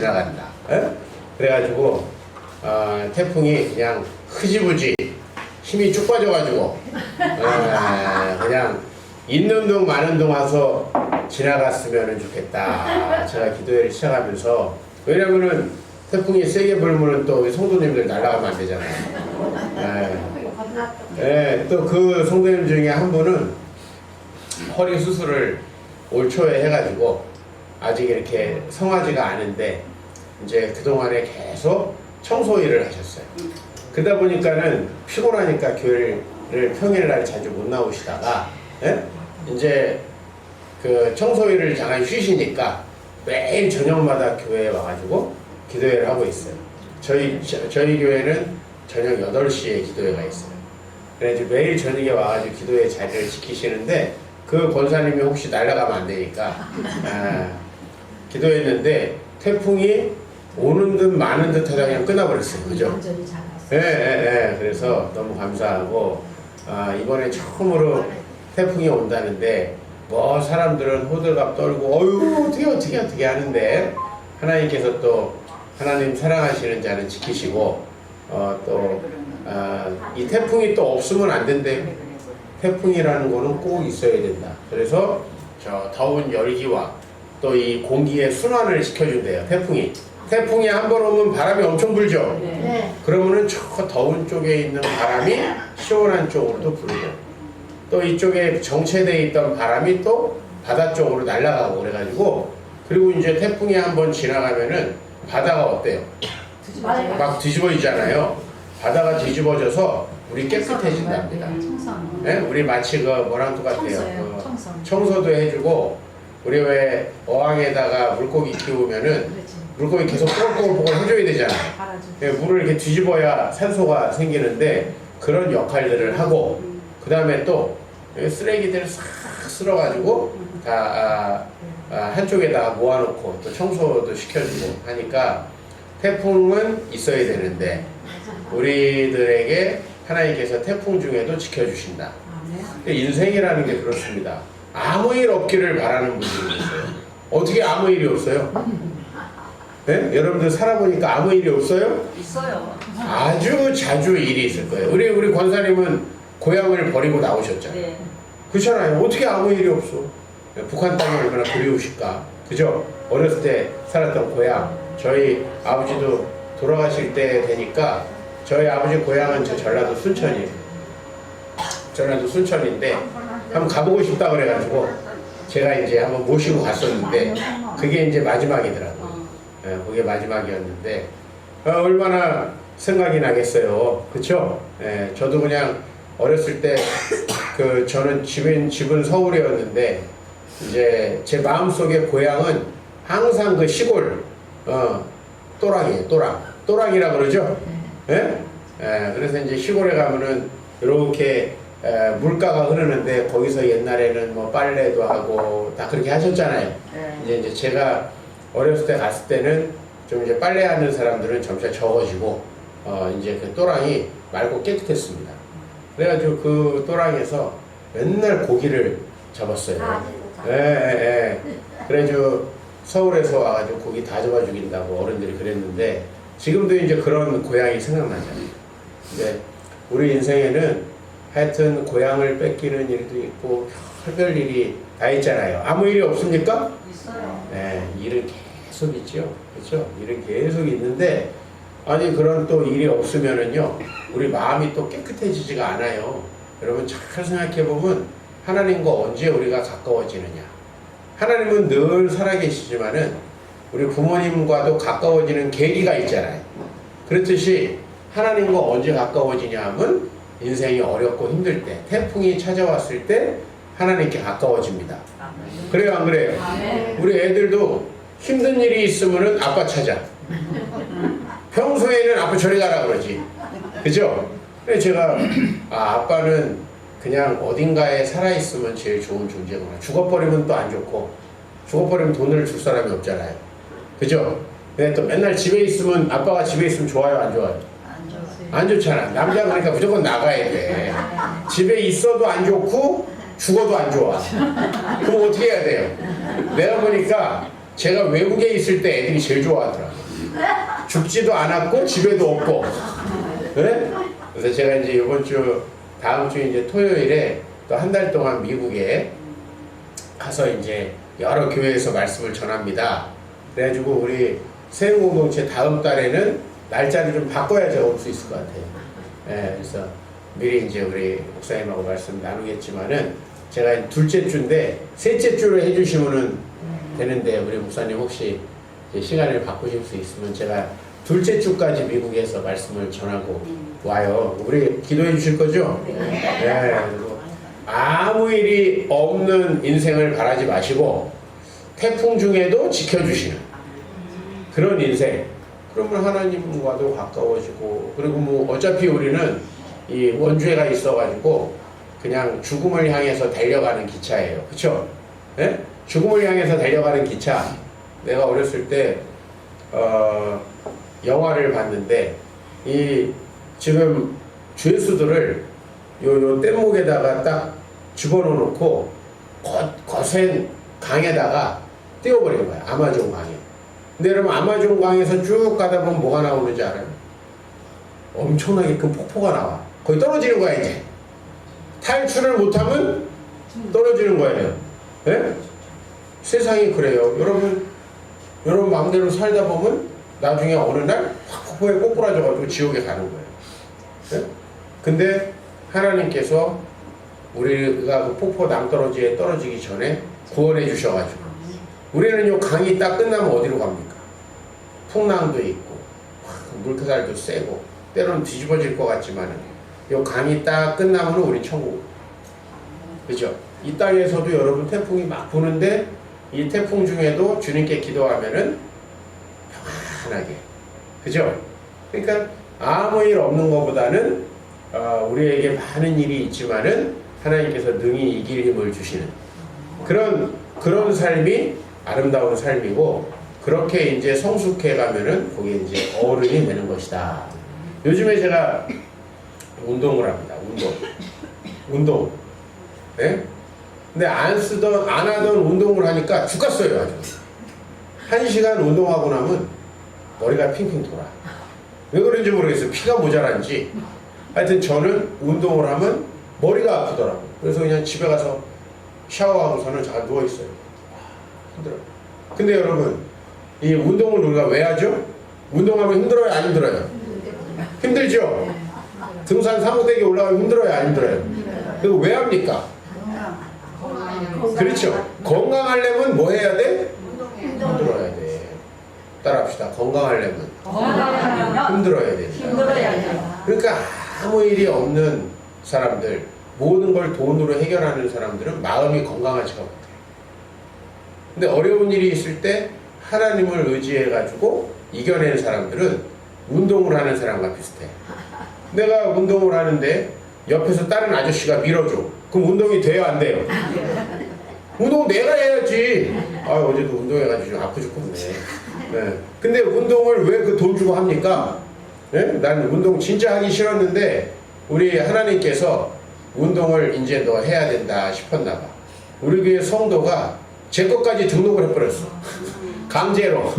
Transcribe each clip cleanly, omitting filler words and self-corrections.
지나간다. 에? 그래가지고 태풍이 그냥 흐지부지 힘이 쭉 빠져가지고 그냥 있는 둥 마는 둥 와서 지나갔으면 좋겠다. 제가 기도회를 시작하면서, 왜냐면은 태풍이 세게 불면은 또 성도님들 날아가면 안 되잖아요. 또 그 성도님 중에 한 분은 허리 수술을 올 초에 해가지고 아직 이렇게 성하지가 않은데 이제 그동안에 계속 청소 일을 하셨어요. 그러다 보니까는 피곤하니까 교회를 평일날 자주 못 나오시다가 이제 그 청소 일을 잠깐 쉬시니까 매일 저녁마다 교회에 와가지고 기도회를 하고 있어요. 저희 교회는 저녁 8시에 기도회가 있어요. 그래서 매일 저녁에 와가지고 기도회 자리를 지키시는데, 그 권사님이 혹시 날아가면 안 되니까 기도했는데 태풍이 오는 듯 마는 듯 하다 그냥 끝나버렸어요. 그죠? 그래서 너무 감사하고, 이번에 처음으로 태풍이 온다는데 뭐 사람들은 호들갑 떨고 어휴 어떻게 하는데, 하나님께서 또 하나님 사랑하시는 자는 지키시고 또 이 태풍이 또 없으면 안 된대. 태풍이라는 거는 꼭 있어야 된다. 그래서 저 더운 열기와 또 이 공기의 순환을 시켜준대요. 태풍이 한 번 오면 바람이 엄청 불죠. 그러면은 저 더운 쪽에 있는 바람이 시원한 쪽으로 또 불고, 또 이쪽에 정체되어 있던 바람이 또 바다 쪽으로 날아가고 그래가지고, 그리고 이제 태풍이 한 번 지나가면은 바다가 어때요? 막 뒤집어지잖아요. 바다가 뒤집어져서 우리 깨끗해진답니다. 우리 마치 그 뭐랑 똑같아요. 청소도 해주고, 우리 왜 어항에다가 물고기 키우면은 물고기 계속 뽀글뽀글 해줘야 되잖아요. 물을 이렇게 뒤집어야 산소가 생기는데, 그런 역할들을 하고, 그 다음에 또 쓰레기들을 싹 쓸어가지고 다 한쪽에다가 모아놓고 또 청소도 시켜주고 하니까 태풍은 있어야 되는데, 우리들에게 하나님께서 태풍 중에도 지켜주신다. 인생이라는 게 그렇습니다. 아무 일 없기를 바라는 분들이 있어요. 어떻게 아무 일이 없어요? 네? 여러분들 살아보니까 아무 일이 없어요? 있어요. 아주 자주 일이 있을 거예요. 우리 권사님은 고향을 버리고 나오셨잖아요. 네. 그렇잖아요. 어떻게 아무 일이 없어? 북한 땅이 얼마나 그리우실까? 그죠? 어렸을 때 살았던 고향. 저희 아버지도 돌아가실 때 되니까, 저희 아버지 고향은 저 전라도 순천이에요. 전라도 순천인데 한번 가보고 싶다 그래가지고 제가 이제 한번 모시고 갔었는데, 그게 이제 마지막이더라고요. 그게 마지막이었는데 얼마나 생각이 나겠어요. 그쵸? 저도 그냥 어렸을 때 저는 집은 서울이었는데, 이제 제 마음속의 고향은 항상 그 시골 또랑이에요. 또랑이라 그러죠? 그래서 이제 시골에 가면은 이렇게 물가가 흐르는데, 거기서 옛날에는 뭐 빨래도 하고 다 그렇게 하셨잖아요. 이제 제가 어렸을 때 갔을 때는 좀 이제 빨래하는 사람들은 점차 적어지고 이제 그 또랑이 맑고 깨끗했습니다. 그래가지고 그 또랑에서 맨날 고기를 잡았어요. 그래가지고 서울에서 와가지고 고기 다 잡아 죽인다고 어른들이 그랬는데, 지금도 이제 그런 고향이 생각나잖아요. 근데 우리 인생에는 하여튼 고향을 뺏기는 일도 있고 별별 일이 다 있잖아요. 아무 일이 없습니까? 있어요. 일은 계속 있죠. 그렇죠? 일은 계속 있는데, 아니 그런 또 일이 없으면은요, 우리 마음이 또 깨끗해지지가 않아요. 여러분 잘 생각해 보면, 하나님과 언제 우리가 가까워지느냐? 하나님은 늘 살아계시지만은 우리 부모님과도 가까워지는 계기가 있잖아요. 그렇듯이 하나님과 언제 가까워지냐 하면 인생이 어렵고 힘들 때, 태풍이 찾아왔을 때 하나님께 가까워집니다. 그래요, 안 그래요? 우리 애들도 힘든 일이 있으면은 아빠 찾아. 평소에는 아빠 저리 가라 그러지. 그죠? 그래서 제가 아빠는 그냥 어딘가에 살아있으면 제일 좋은 존재구나. 죽어버리면 또 안 좋고, 죽어버리면 돈을 줄 사람이 없잖아요. 그죠? 근데 또 맨날 집에 있으면, 아빠가 집에 있으면 좋아요, 안 좋아요? 안 좋잖아. 남자 그러니까 무조건 나가야 돼. 집에 있어도 안 좋고 죽어도 안 좋아. 그럼 어떻게 해야 돼요? 내가 보니까 제가 외국에 있을 때 애들이 제일 좋아하더라고요. 죽지도 않았고 집에도 없고. 네? 그래서 제가 이제 이번 주 다음 주 이제 토요일에 또 한 달 동안 미국에 가서 이제 여러 교회에서 말씀을 전합니다. 그래가지고 우리 세흥공동체 다음 달에는 날짜를 좀 바꿔야 제가 올 수 있을 것 같아요. 네, 그래서 미리 이제 우리 목사님하고 말씀 나누겠지만은 제가 둘째 주인데 셋째 주를 해주시면은 되는데 우리 목사님 혹시 시간을 바꾸실 수 있으면 제가 둘째 주까지 미국에서 말씀을 전하고 와요. 우리 기도해 주실 거죠? 네. 아무 일이 없는 인생을 바라지 마시고 태풍 중에도 지켜주시는 그런 인생. 그러면 하나님과도 가까워지고, 그리고 뭐 어차피 우리는 이 원죄가 있어가지고 그냥 죽음을 향해서 달려가는 기차예요. 그쵸? 네? 죽음을 향해서 달려가는 기차. 내가 어렸을 때 영화를 봤는데 이 지금 죄수들을 요 뗏목에다가 딱 집어넣고 거센 강에다가 띄워버린 거야. 아마존 강에. 근데 여러분 아마존 강에서 쭉 가다 보면 뭐가 나오는지 알아요? 엄청나게 큰 폭포가 나와. 거기 떨어지는 거야 이제. 탈출을 못하면 떨어지는 거예요. 네? 세상이 그래요. 여러분 마음대로 살다 보면 나중에 어느 날 확 폭포에 꼬꾸라져가지고 지옥에 가는 거예요. 네? 근데 하나님께서 우리가 그 폭포 낭떠러지에 떨어지기 전에 구원해 주셔가지고 우리는 요 강이 딱 끝나면 어디로 갑니까? 풍랑도 있고 물살도 세고 때로는 뒤집어질 것 같지만은 요 강이 딱 끝나면 우리 천국. 그죠? 이 땅에서도 여러분 태풍이 막 부는데 이 태풍 중에도 주님께 기도하면은 평안하게. 그죠? 그러니까 아무 일 없는 것보다는 우리에게 많은 일이 있지만은 하나님께서 능히 이길 힘을 주시는 그런 삶이 아름다운 삶이고, 그렇게 이제 성숙해 가면은 그게 이제 어른이 되는 것이다. 요즘에 제가 운동을 합니다. 운동. 네? 근데 안 하던 운동을 하니까 죽겠어요. 아주. 1시간 운동하고 나면 머리가 핑핑 돌아. 왜 그런지 모르겠어요. 피가 모자란지. 하여튼 저는 운동을 하면 머리가 아프더라고요. 그래서 그냥 집에 가서 샤워하고서는 잠깐 누워있어요. 힘들어요. 근데 여러분, 이 운동을 우리가 왜 하죠? 운동하면 힘들어요? 안 힘들어요? 힘들죠? 등산 사무대기 올라가면 힘들어요? 안 힘들어요? 그리고 왜 합니까? 그렇죠. 건강하려면 뭐 해야 돼? 힘들어야 돼. 따라합시다. 건강하려면 힘들어야 돼. 그러니까 아무 일이 없는 사람들, 모든 걸 돈으로 해결하는 사람들은 마음이 건강하지가 못해요. 근데 어려운 일이 있을 때 하나님을 의지해가지고 이겨내는 사람들은 운동을 하는 사람과 비슷해. 내가 운동을 하는데 옆에서 다른 아저씨가 밀어줘. 그럼 운동이 돼요? 안 돼요? 운동 내가 해야지. 어제도 운동해가지고 아프 죽겠네. 네. 근데 운동을 왜 그 돈 주고 합니까? 네? 난 운동 진짜 하기 싫었는데 우리 하나님께서 운동을 이제 너 해야 된다 싶었나 봐. 우리 교회 성도가 제 것까지 등록을 해버렸어. 강제로.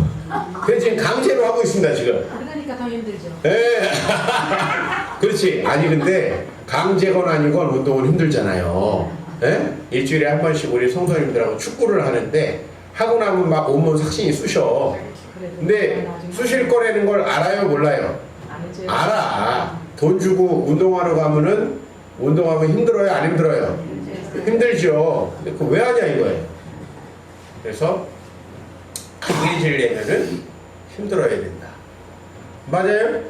그래서 지금 강제로 하고 있습니다 지금. 그러니까 더 힘들죠. 네. 그렇지. 아니 근데 강제건 아니건 운동은 힘들잖아요. 네? 일주일에 한 번씩 우리 성도님들하고 축구를 하는데 하고 나면 막 온몸 삭신이 쑤셔. 근데 쑤실 거라는 걸 알아요 몰라요? 알아. 돈 주고 운동하러 가면은 운동하면 힘들어요 안 힘들어요? 힘들죠. 근데 그거 왜 하냐 이거예요. 그래서 강해지려면은 힘들어야 된다. 맞아요?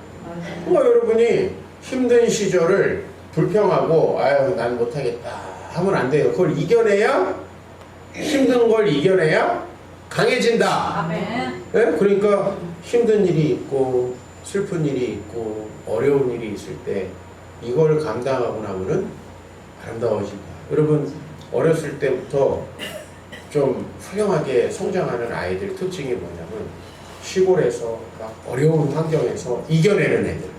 여러분이 힘든 시절을 불평하고 아유 난 못하겠다 하면 안 돼요. 그걸 이겨내야, 힘든 걸 이겨내야 강해진다. 네? 그러니까 힘든 일이 있고 슬픈 일이 있고 어려운 일이 있을 때 이걸 감당하고 나면은 아름다워진다. 여러분 어렸을 때부터 좀 훌륭하게 성장하는 아이들 특징이 뭐냐면 시골에서 막 어려운 환경에서 이겨내는 애들.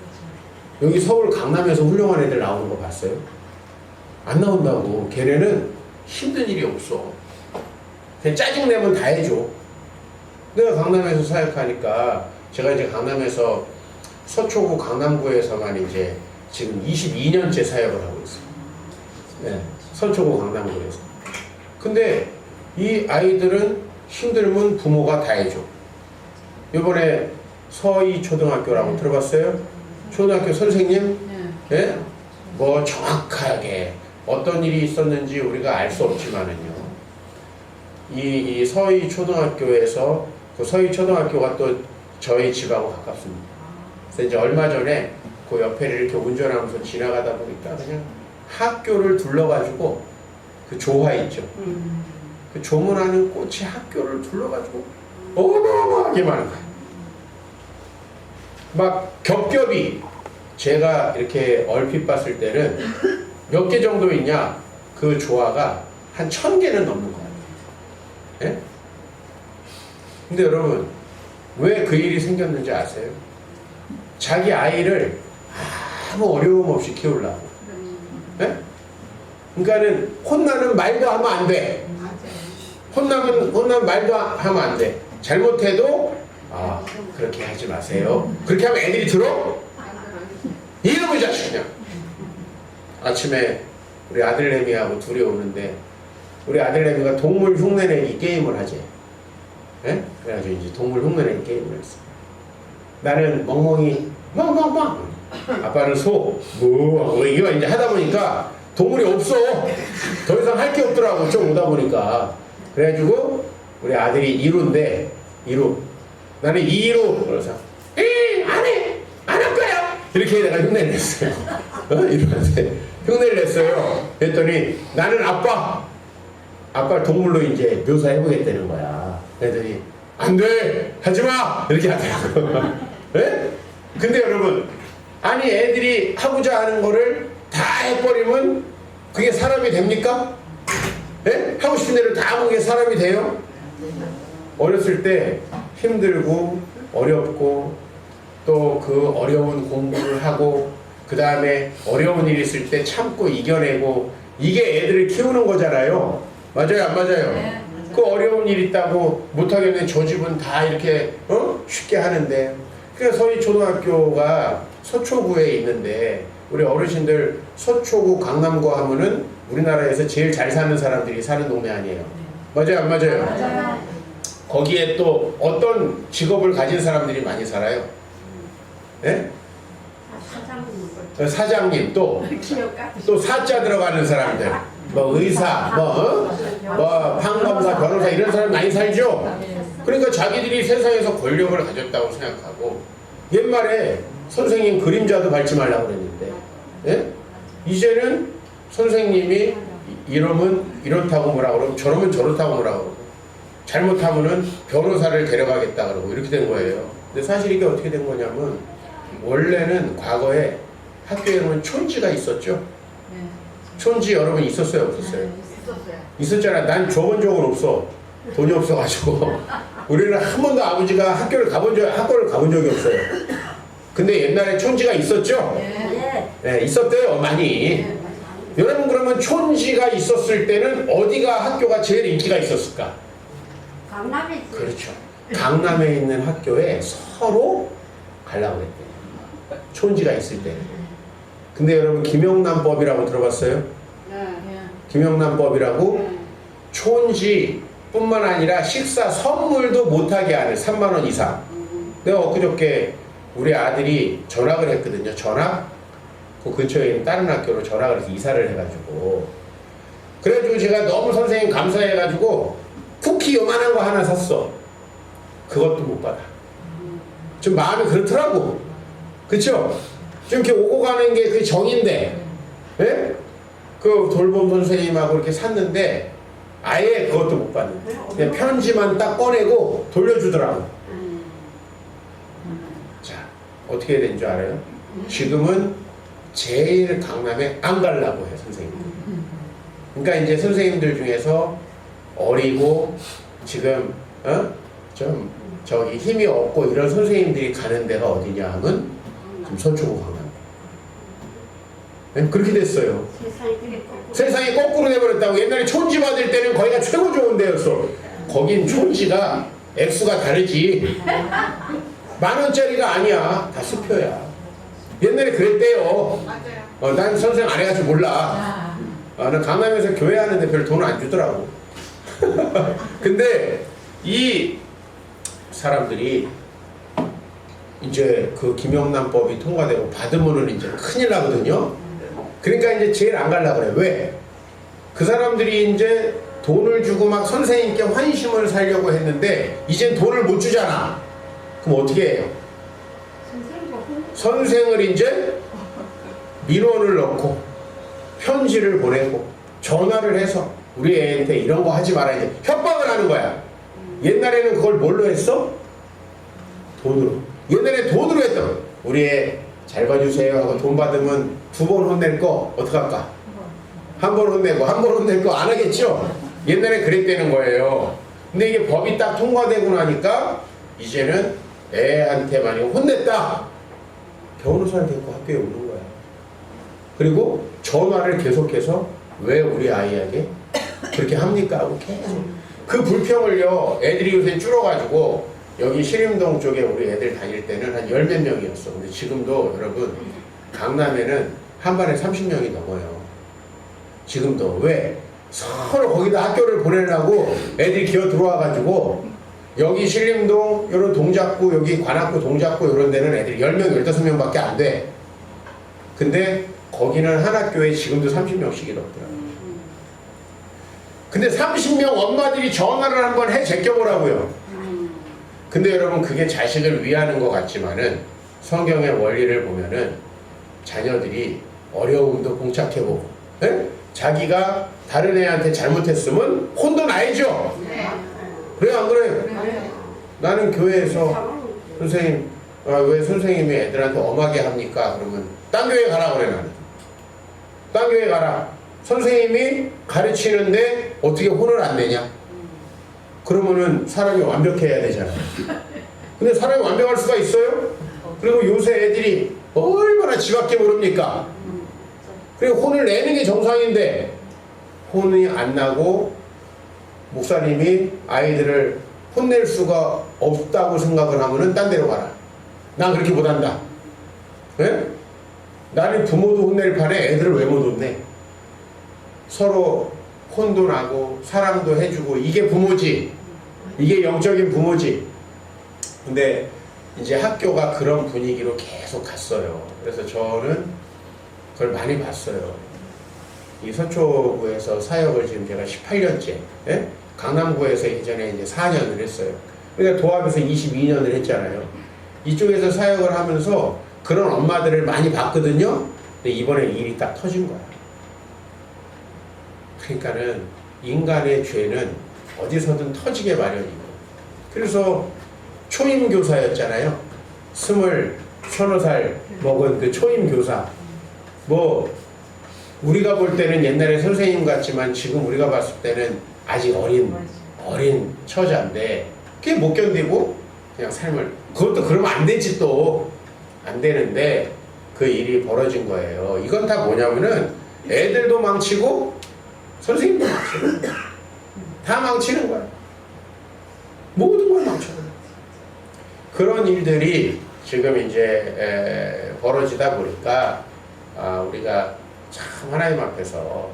여기 서울 강남에서 훌륭한 애들 나오는 거 봤어요? 안 나온다고. 걔네는 힘든 일이 없어. 그냥 짜증내면 다 해줘. 내가 강남에서 사역하니까 제가 이제 강남에서 서초구 강남구에서만 이제 지금 22년째 사역을 하고 있어요. 네, 서초구 강남구에서. 근데 이 아이들은 힘들면 부모가 다 해줘. 이번에 서희 초등학교라고 들어봤어요? 초등학교 선생님? 네? 뭐 정확하게 어떤 일이 있었는지 우리가 알 수 없지만은요. 이 서희 초등학교에서 그 서희 초등학교가 또 저희 집하고 가깝습니다. 그래서 이제 얼마 전에 그 옆에를 이렇게 운전하면서 지나가다 보니까 그냥 학교를 둘러가지고 그 조화 있죠. 그 조문하는 꽃이 학교를 둘러가지고 어마어마하게 많은 거예요. 막 겹겹이 제가 이렇게 얼핏 봤을 때는 몇 개 정도 있냐? 그 조화가 한 1000개는 넘는 거예요. 예? 근데 여러분 왜 그 일이 생겼는지 아세요? 자기 아이를 아무 어려움 없이 키우려고. 예? 그러니까는 혼나는 말도 하면 안 돼. 혼나면 말도 하면 안 돼. 잘못해도 그렇게 하지 마세요. 그렇게 하면 애들이 들어? 이놈의 자식 그냥. 아침에 우리 아들내미하고 둘이 오는데 우리 아들내미가 동물 흉내내기 게임을 하지. 예? 그래가지고 이제 동물 흉내내기 게임을 했어. 나는 멍멍이 멍멍멍, 아빠는 소 뭐 이거 이제 하다 보니까 동물이 없어. 더 이상 할 게 없더라고. 좀 오다 보니까. 그래가지고 우리 아들이 1호인데 1호, 나는 2호. 그래서 안 할 거야 이렇게 내가 흉내를 냈어요. 이러면서 흉내를 냈어요. 그랬더니 나는 아빠 동물로 이제 묘사해보겠다는 거야. 그랬더니 안 돼, 하지마 이렇게 하더라고. 네? 근데 여러분, 아니 애들이 하고자 하는 거를 다 해버리면 그게 사람이 됩니까? 네? 하고 싶은 대로 다 하는 게 사람이 돼요? 어렸을 때 힘들고 어렵고 또 그 어려운 공부를 하고 그 다음에 어려운 일 있을 때 참고 이겨내고, 이게 애들을 키우는 거잖아요. 맞아요, 안 맞아요? 네, 그 어려운 일 있다고 못하겠네 저 집은 다 이렇게 쉽게 하는데. 그래서 서희 초등학교가 서초구에 있는데 우리 어르신들 서초구 강남구 하면은 우리나라에서 제일 잘 사는 사람들이 사는 동네 아니에요? 맞아요, 안 맞아요? 맞아요. 거기에 또 어떤 직업을 가진 사람들이 많이 살아요? 네? 사장님, 또 사자 들어가는 사람들, 뭐 의사, 뭐 판검사, 변호사 이런 사람 많이 살죠? 그러니까 자기들이 세상에서 권력을 가졌다고 생각하고, 옛말에 선생님 그림자도 밟지 말라고 그랬는데, 예? 이제는 선생님이 이러면 이렇다고 뭐라 그러고 저러면 저렇다고 뭐라 그러고 잘못하면은 변호사를 데려가겠다 그러고 이렇게 된 거예요. 근데 사실 이게 어떻게 된 거냐면, 원래는 과거에 학교에 보면 촌지가 있었죠? 촌지 여러분 있었어요, 없었어요? 있었잖아. 난 줘본 적은 없어. 돈이 없어가지고. 우리는 한 번도 아버지가 학교를 가본 적이 없어요. 근데 옛날에 촌지가 있었죠? 네, 있었대요, 많이. 여러분, 그러면 촌지가 있었을 때는 어디가 학교가 제일 인기가 있었을까? 강남이지. 그렇죠. 강남에 있는 학교에 서로 가려고 그랬대요. 촌지가 있을 때는. 근데 여러분, 김영란법이라고 들어봤어요? 김영란법이라고 촌지뿐만 아니라 식사 선물도 못하게 하는 3만 원 이상. 내가 엊그저께 우리 아들이 전학을 했거든요. 전학? 그 근처에 있는 다른 학교로 전학을 해서 이사를 해가지고. 그래가지고 제가 너무 선생님 감사해가지고 쿠키 요만한 거 하나 샀어. 그것도 못 받아. 좀 마음이 그렇더라고. 그쵸? 좀 이렇게 오고 가는 게 그 정인데, 예? 그 돌봄 선생님하고 이렇게 샀는데 아예 그것도 못 받는. 그냥 편지만 딱 꺼내고 돌려주더라고. 자, 어떻게 된 줄 알아요? 지금은 제일 강남에 안 가려고 해요, 선생님들. 그러니까 이제 선생님들 중에서 어리고 지금 좀 저기 힘이 없고 이런 선생님들이 가는 데가 어디냐 하면 지금 서초구 강남. 네? 그렇게 됐어요. 세상이 거꾸로 돼버렸다고. 옛날에 촌지 받을 때는 거기가 최고 좋은 데였어. 거긴 촌지가 액수가 다르지. 10,000원짜리가 아니야. 다 수표야. 옛날에 그랬대요. 난 선생 안 해가지고 몰라. 난 강남에서 교회 하는데 별 돈을 안 주더라고. 근데 이 사람들이 이제 그 김영란법이 통과되고 받으면은 이제 큰일 나거든요. 그러니까 이제 제일 안 가려고 그래. 왜? 그 사람들이 이제 돈을 주고 막 선생님께 환심을 살려고 했는데 이젠 돈을 못 주잖아. 그럼 어떻게 해요? 선생을 이제 민원을 넣고 편지를 보내고 전화를 해서 우리 애한테 이런 거 하지 마라 이제 협박을 하는 거야. 옛날에는 그걸 뭘로 했어? 돈으로. 옛날에 돈으로 했던 우리 애 잘 봐주세요 하고 돈 받으면 2번 혼낼 거 어떡할까? 1번 혼내고 1번 혼낼 거 안 하겠죠? 옛날에 그랬다는 거예요. 근데 이게 법이 딱 통과되고 나니까 이제는 애한테 만약 혼냈다 변호사를 데리고 학교에 오는 거야. 그리고 전화를 계속해서 왜 우리 아이에게 그렇게 합니까? 하고 계속 그 불평을요 애들이 요새 줄어가지고 여기 신림동 쪽에 우리 애들 다닐 때는 한 10몇 명이었어. 근데 지금도 여러분 강남에는 한 반에 30명이 넘어요. 지금도. 왜? 서로 거기다 학교를 보내려고 애들이 기어 들어와가지고 여기 신림동 이런 동작구 여기 관악구 동작구 이런 데는 애들이 10명 15명밖에 안 돼. 근데 거기는 한 학교에 지금도 30명씩 이렇더라고요. 근데 30명 엄마들이 전화를 한번 해 제껴보라고요. 근데 여러분 그게 자식을 위하는 것 같지만은 성경의 원리를 보면은 자녀들이 어려움도 봉착해보고 에? 자기가 다른 애한테 잘못했으면 혼도 나야죠. 그래 안 그래요? 나는 교회에서 선생님 왜 선생님이 애들한테 엄하게 합니까? 그러면 딴 교회 가라 그래. 나는 딴 교회 가라. 선생님이 가르치는데 어떻게 혼을 안 내냐? 그러면은 사람이 완벽해야 되잖아요. 근데 사람이 완벽할 수가 있어요? 그리고 요새 애들이 얼마나 지밖에 모릅니까? 그리고 혼을 내는 게 정상인데 혼이 안 나고 목사님이 아이들을 혼낼 수가 없다고 생각을 하면은 딴 데로 가라. 난 그렇게 못한다. 예? 나는 부모도 혼낼 판에 애들을 왜 못 혼내? 서로 혼도 나고 사랑도 해주고 이게 부모지. 이게 영적인 부모지. 근데 이제 학교가 그런 분위기로 계속 갔어요. 그래서 저는 그걸 많이 봤어요. 이 서초구에서 사역을 지금 제가 18년째, 예? 강남구에서 이전에 이제 4년을 했어요. 그러니까 도합에서 22년을 했잖아요. 이쪽에서 사역을 하면서 그런 엄마들을 많이 봤거든요. 근데 이번에 일이 딱 터진 거야. 그러니까는 인간의 죄는 어디서든 터지게 마련이고. 그래서 초임교사였잖아요. 20-30살 먹은 그 초임교사. 뭐 우리가 볼 때는 옛날에 선생님 같지만 지금 우리가 봤을 때는 아직 어린 처자인데 그게 못 견디고 그냥 삶을 그것도 그러면 안 되지 또 안 되는데 그 일이 벌어진 거예요. 이건 다 뭐냐면은 애들도 망치고 선생님도 망치고 다 망치는 거야. 모든 걸 망쳐요. 그런 일들이 지금 이제 벌어지다 보니까 우리가 참 하나님 앞에서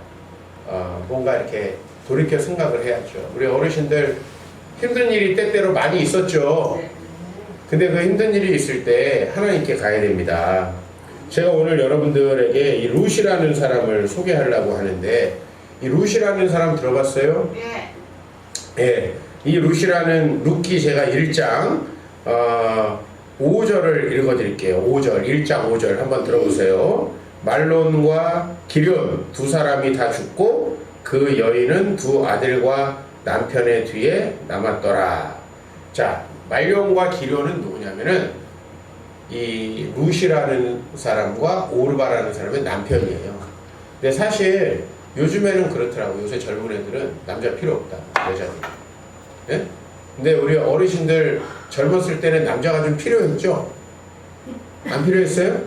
뭔가 이렇게 돌이켜 생각을 해야죠. 우리 어르신들 힘든 일이 때때로 많이 있었죠. 근데 그 힘든 일이 있을 때 하나님께 가야 됩니다. 제가 오늘 여러분들에게 이 룻이라는 사람을 소개하려고 하는데 이 룻이라는 사람 들어봤어요? 네. 예, 이 룻이라는 룻기 제가 1장 5절을 읽어드릴게요. 5절, 1장 5절 한번 들어보세요. 말론과 기륜 두 사람이 다 죽고 그 여인은 두 아들과 남편의 뒤에 남았더라. 자, 말론과 기륜은 누구냐면은 이 룻이라는 사람과 오르바라는 사람의 남편이에요. 근데 사실 요즘에는 그렇더라고요. 요새 젊은 애들은 남자 필요 없다. 여자들. 예? 근데 우리 어르신들 젊었을 때는 남자가 좀 필요했죠? 안 필요했어요?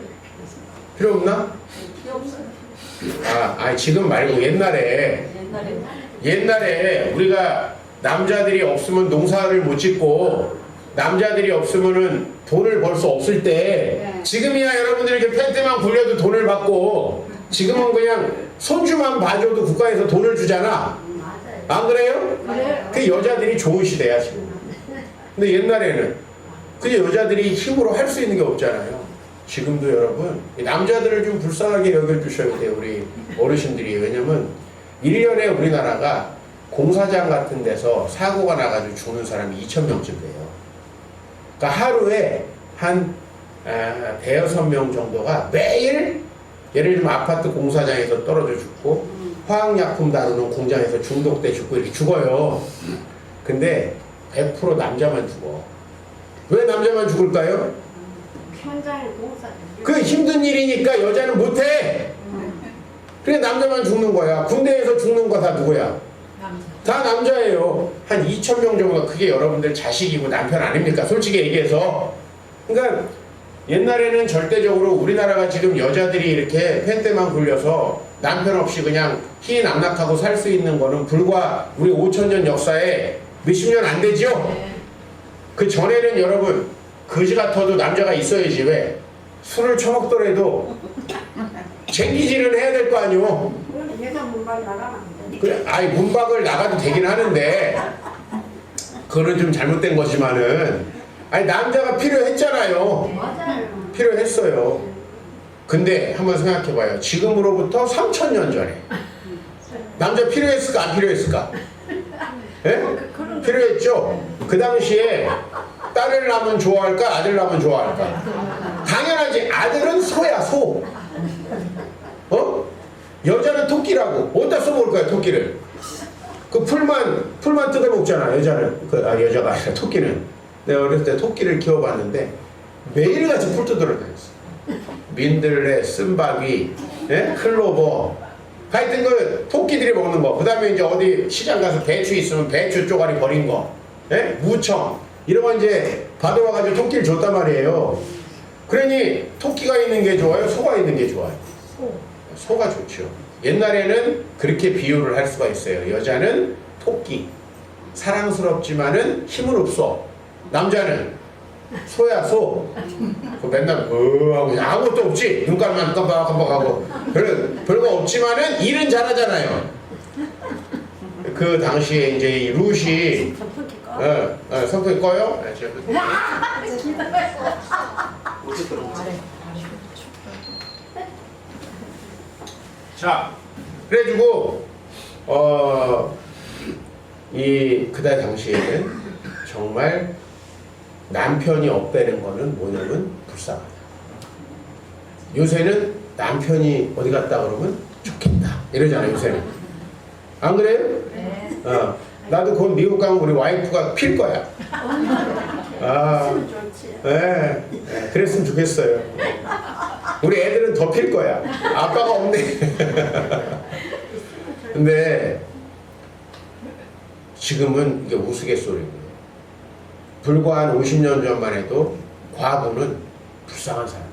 필요 없나? 필요 없어요. 지금 말고 옛날에 우리가 남자들이 없으면 농사를 못 짓고 남자들이 없으면은 돈을 벌 수 없을 때 지금이야 여러분들이 이렇게 팬티만 굴려도 돈을 받고 지금은 그냥 손주만 봐줘도 국가에서 돈을 주잖아. 맞아요. 안 그래요? 그래요. 그 여자들이 좋은 시대야 지금. 근데 옛날에는 그 여자들이 힘으로 할 수 있는 게 없잖아요. 지금도 여러분 남자들을 좀 불쌍하게 여겨주셔야 돼요 우리 어르신들이. 왜냐면 1년에 우리나라가 공사장 같은 데서 사고가 나가지고 죽는 사람이 2,000명쯤 돼요. 그러니까 하루에 한 대여섯 명 정도가 매일 예를 들면 아파트 공사장에서 떨어져 죽고 화학약품 다루는 공장에서 중독돼 죽고 이렇게 죽어요. 근데 100% 남자만 죽어. 왜 남자만 죽을까요? 현장에 공사. 그 힘든 일이니까 여자는 못해. 그래 남자만 죽는 거야. 군대에서 죽는 거 다 누구야? 다 남자예요. 한 2,000명 정도가 그게 여러분들 자식이고 남편 아닙니까? 솔직히 얘기해서. 그러니까 옛날에는 절대적으로 우리나라가 지금 여자들이 이렇게 펜대만 굴려서 남편 없이 그냥 희낙낙하고 살 수 있는 거는 불과 우리 5,000년 역사에 몇십 년 안 되죠? 그 전에는 여러분 거지 같아도 남자가 있어야지. 왜? 술을 처먹더라도 쟁기질은 해야 될 거 아니오. 여자 문발 나가면 안 돼. 그래, 아이 문박을 나가도 되긴 하는데 그거는 좀 잘못된 거지만은 아니 남자가 필요했잖아요. 맞아요. 필요했어요. 근데 한번 생각해봐요. 지금으로부터 3,000년 전에 남자 필요했을까 안 필요했을까? 예? 필요했죠. 그 당시에 딸을 낳으면 좋아할까 아들 낳으면 좋아할까? 당연하지. 아들은 소야 소. 어? 여자는 토끼라고. 어디다 써먹을 거야 토끼를? 그 풀만 뜯어 먹잖아 여자는. 여자가 아니라 토끼는. 내가 어렸을 때 토끼를 키워봤는데 매일같이 풀 뜯으러 다녔어. 민들레, 쓴바귀, 예? 클로버, 하여튼 그 토끼들이 먹는 거. 그 다음에 이제 어디 시장 가서 배추 있으면 배추 쪼가리 버린 거, 예? 무청 이런 거 이제 받아와가지고 토끼를 줬단 말이에요. 그러니 토끼가 있는 게 좋아요? 소가 있는 게 좋아요? 소가 좋죠. 옛날에는 그렇게 비유를 할 수가 있어요. 여자는 토끼, 사랑스럽지만은 힘은 없어. 남자는 소야 소. 그 맨날 하고 아무것도 없지. 눈깔만 깜빡깜빡하고 별거 없지만은 일은 잘하잖아요. 그 당시에 이제 이 룻이 선풍기 꺼요? 네, 자, 그래가지고 그때 당시에는 정말 남편이 없다는 거는 뭐냐면 불쌍하다. 요새는 남편이 어디 갔다 그러면 좋겠다 이러잖아요 요새는. 안 그래요? 네. 나도 곧 미국 가면 우리 와이프가 필 거야. 있으면 좋지. 네, 그랬으면 좋겠어요. 우리 애들은 더 필 거야. 아빠가 없네. 근데 지금은 이게 우스갯소리고요. 불과 한 50년 전만 해도 과부는 불쌍한 사람이에요.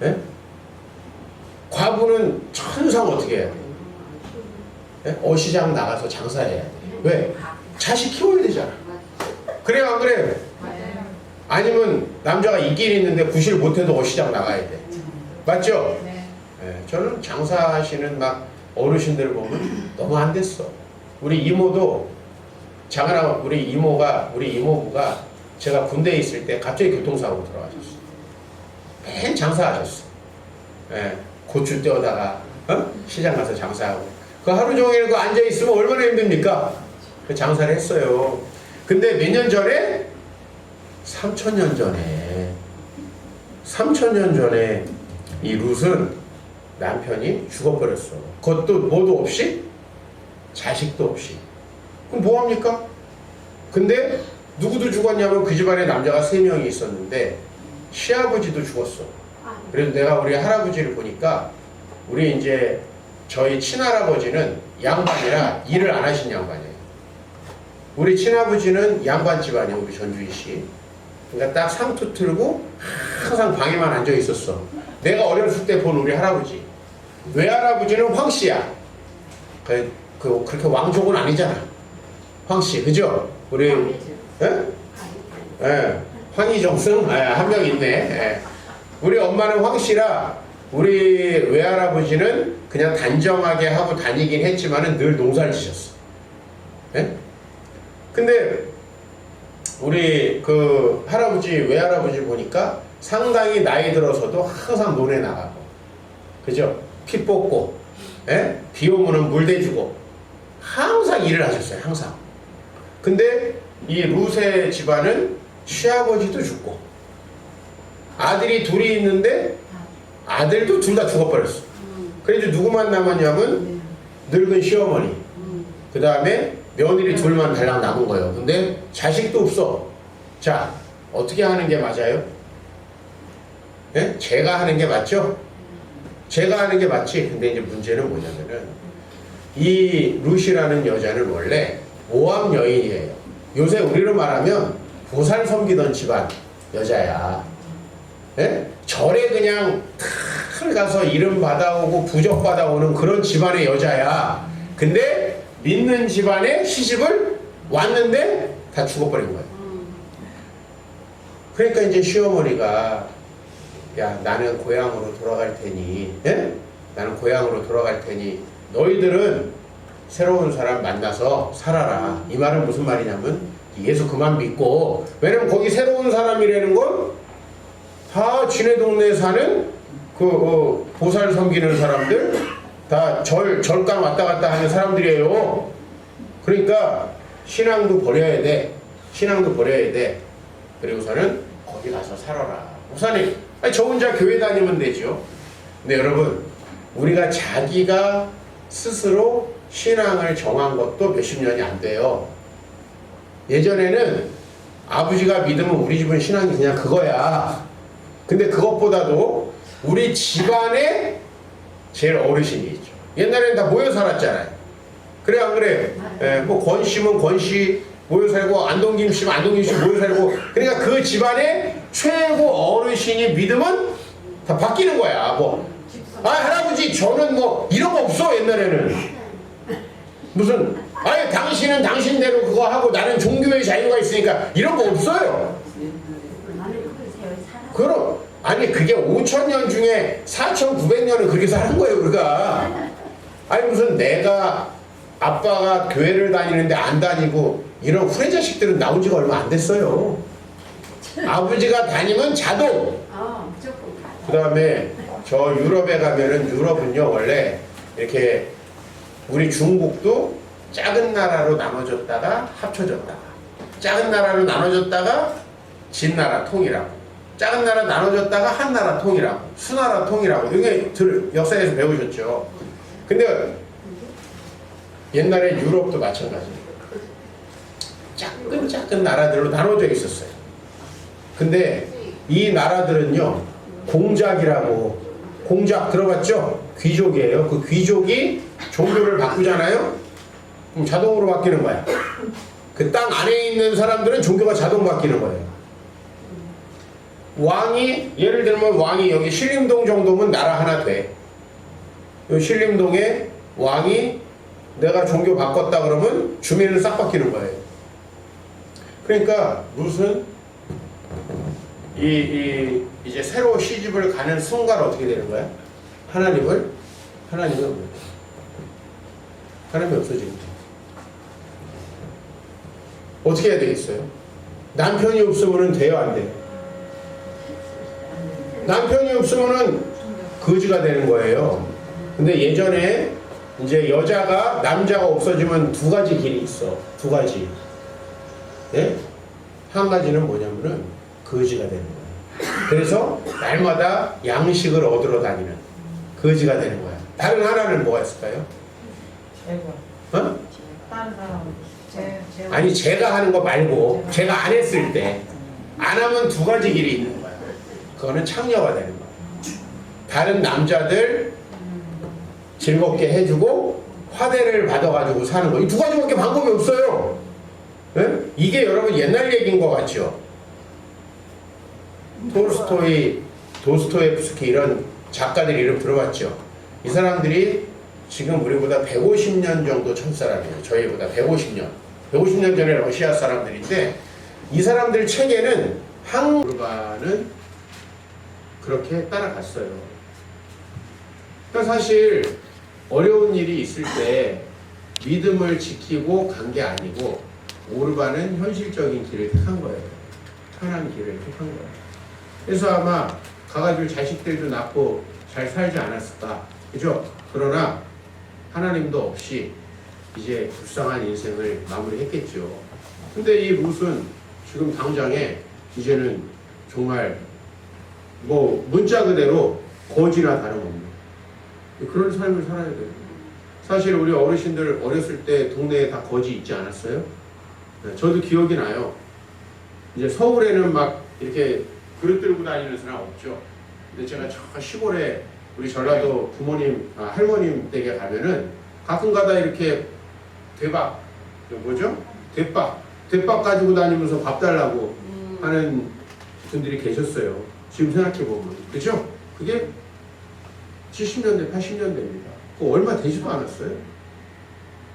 네? 과부는 천상 어떻게 해야 돼요? 네? 어시장 나가서 장사해야 돼요. 왜? 자식 키워야 되잖아. 그래요 안 그래요? 아니면 남자가 있긴 있는데 구실 못해도 어시장 나가야 돼. 맞죠? 네, 저는 장사하시는 막 어르신들 보면 너무 안 됐어. 우리 이모도 우리 이모부가 제가 군대에 있을 때 갑자기 교통사고 들어가셨어. 맨 장사하셨어. 고추 떼어다가 시장 가서 장사하고 그 하루 종일 그 앉아 있으면 얼마나 힘듭니까? 그 장사를 했어요. 근데 몇 년 전에 3,000년 전에 이 룻은 남편이 죽어버렸어. 그것도 뭐도 없이 자식도 없이. 그럼 뭐합니까? 근데 누구도 죽었냐면 그 집안에 남자가 3명이 있었는데 시아버지도 죽었어. 그래서 내가 우리 할아버지를 보니까 우리 이제 저희 친할아버지는 양반이라 일을 안 하신 양반이에요. 우리 친아버지는 양반 집안이에요. 우리 전주이씨. 그러니까 딱 상투 틀고 항상 방에만 앉아 있었어. 내가 어렸을 때 본 우리 할아버지. 외할아버지는 황씨야. 그렇게 왕족은 아니잖아. 황씨, 그죠? 우리, 예? 예, 황희정승? 예, 한 명 있네. 예. 우리 엄마는 황씨라, 우리 외할아버지는 그냥 단정하게 하고 다니긴 했지만은 늘 농사를 지셨어. 예? 근데, 우리 그 할아버지, 외할아버지 보니까 상당히 나이 들어서도 항상 논에 나가고, 그죠? 피 뽑고, 예? 비 오면은 물 대주고, 항상 일을 하셨어요, 항상. 근데 이 루세 집안은 시아버지도 죽고, 아들이 둘이 있는데 아들도 둘 다 죽어버렸어. 그래서 누구만 남았냐면 늙은 시어머니, 그 다음에 며느리 둘만 달랑 남은 거예요. 근데 자식도 없어. 자, 어떻게 하는 게 맞아요? 예? 제가 하는 게 맞죠? 제가 하는 게 맞지. 근데 이제 문제는 뭐냐면은 이 루시라는 여자는 원래 모함 여인이에요. 요새 우리로 말하면 보살 섬기던 집안 여자야. 예? 절에 그냥 탁 가서 이름 받아오고 부적 받아오는 그런 집안의 여자야. 근데 믿는 집안에 시집을 왔는데 다 죽어버린 거예요. 그러니까 이제 시어머니가 야, 나는 고향으로 돌아갈 테니, 예? 나는 고향으로 돌아갈 테니 너희들은 새로운 사람 만나서 살아라. 이 말은 무슨 말이냐면 예수 그만 믿고, 왜냐면 거기 새로운 사람이라는 건 다 지네 동네에 사는 그 보살 섬기는 사람들, 다 절감 왔다 갔다 하는 사람들이에요. 그러니까 신앙도 버려야 돼. 신앙도 버려야 돼. 그리고서는 거기 가서 살아라. 목사님, 아니 저 혼자 교회 다니면 되죠. 근데 여러분, 우리가 자기가 스스로 신앙을 정한 것도 몇십 년이 안 돼요. 예전에는 아버지가 믿으면 우리 집은 신앙이 그냥 그거야. 근데 그것보다도 우리 집안에 제일 어르신이 있죠. 옛날에는 다 모여 살았잖아요. 그래 안 그래? 예, 뭐 권씨면 권씨 모여 살고, 안동김씨면 안동김씨 모여 살고, 그러니까 그 집안의 최고 어르신이 믿으면 다 바뀌는 거야. 뭐, 아 할아버지 저는 뭐 이런 거 없어. 옛날에는 무슨 아예 당신은 당신대로 그거 하고 나는 종교의 자유가 있으니까 이런 거 없어요. 그럼 아니 그게 5,000년 중에 4,900년은 그렇게 사는 거예요. 우리가 아니 무슨 내가 아빠가 교회를 다니는데 안 다니고 이런 후레 자식들은 나온 지가 얼마 안 됐어요. 아버지가 다니면 자동. 그 다음에 저 유럽에 가면은, 유럽은요 원래 이렇게 우리 중국도 작은 나라로 나눠졌다가 합쳐졌다가, 작은 나라로 나눠졌다가 진나라 통이라고, 작은 나라 나눠졌다가 한나라 통이라고, 수나라 통이라고, 이게 역사에서 배우셨죠. 근데 옛날에 유럽도 마찬가지예요. 작은 나라들로 나눠져 있었어요. 근데 이 나라들은요 공작이라고, 공작 들어봤죠? 귀족이에요. 그 귀족이 종교를 바꾸잖아요. 그럼 자동으로 바뀌는 거야. 그 땅 안에 있는 사람들은 종교가 자동 바뀌는 거예요. 왕이, 예를 들면 왕이 여기 신림동 정도면 나라 하나 돼. 이 신림동에 왕이 내가 종교 바꿨다 그러면 주민은 싹 바뀌는 거예요. 그러니까 무슨 이제 새로 시집을 가는 순간 어떻게 되는 거야? 하나님이 없어지는 거야. 어떻게 해야 되겠어요? 남편이 없으면 돼요, 안 돼요? 남편이 없으면 거지가 되는 거예요. 근데 예전에 이제 여자가, 남자가 없어지면 두 가지 길이 있어. 두 가지. 네? 한 가지는 뭐냐면은 거지가 되는 거야. 그래서 날마다 양식을 얻으러 다니는 거지가 되는 거야. 다른 하나는 뭐가 있을까요? 어? 다른 사람은 아니 제가 하는 거 말고 제가 안 했을 때, 안 하면 두 가지 길이 있는 거야. 그거는 창녀가 되는 거야. 다른 남자들 즐겁게 해주고 화대를 받아가지고 사는 거. 이 두 가지밖에 방법이 없어요. 네? 이게 여러분 옛날 얘기인 것 같죠? 톨스토이, 도스토옙스키 이런 작가들 이름 들어봤죠? 이 사람들이 지금 우리보다 150년 정도 첫 사람이에요. 저희보다 150년. 150년 전에 러시아 사람들인데 이 사람들 체계는 오르반은 그렇게 따라갔어요. 그러니까 사실 어려운 일이 있을 때 믿음을 지키고 간 게 아니고 오르반은 현실적인 길을 택한 거예요. 편한 길을 택한 거예요. 그래서 아마 가가지고 자식들도 낳고 잘 살지 않았을까, 그죠? 그러나 하나님도 없이 이제 불쌍한 인생을 마무리했겠죠. 근데 이 룻은 지금 당장에 이제는 정말 뭐 문자 그대로 거지나 다름없는 그런 삶을 살아야 돼요. 사실 우리 어르신들 어렸을 때 동네에 다 거지 있지 않았어요? 네, 저도 기억이 나요. 이제 서울에는 막 이렇게 그릇 들고 다니는 사람 없죠. 근데 제가 저 시골에 우리 전라도 부모님, 할머님 댁에 가면은 가끔 가다 이렇게 대박, 뭐죠? 대박 가지고 다니면서 밥 달라고 하는 분들이 계셨어요. 지금 생각해보면. 그죠? 그게 70년대, 80년대입니다. 그거 얼마 되지도 않았어요.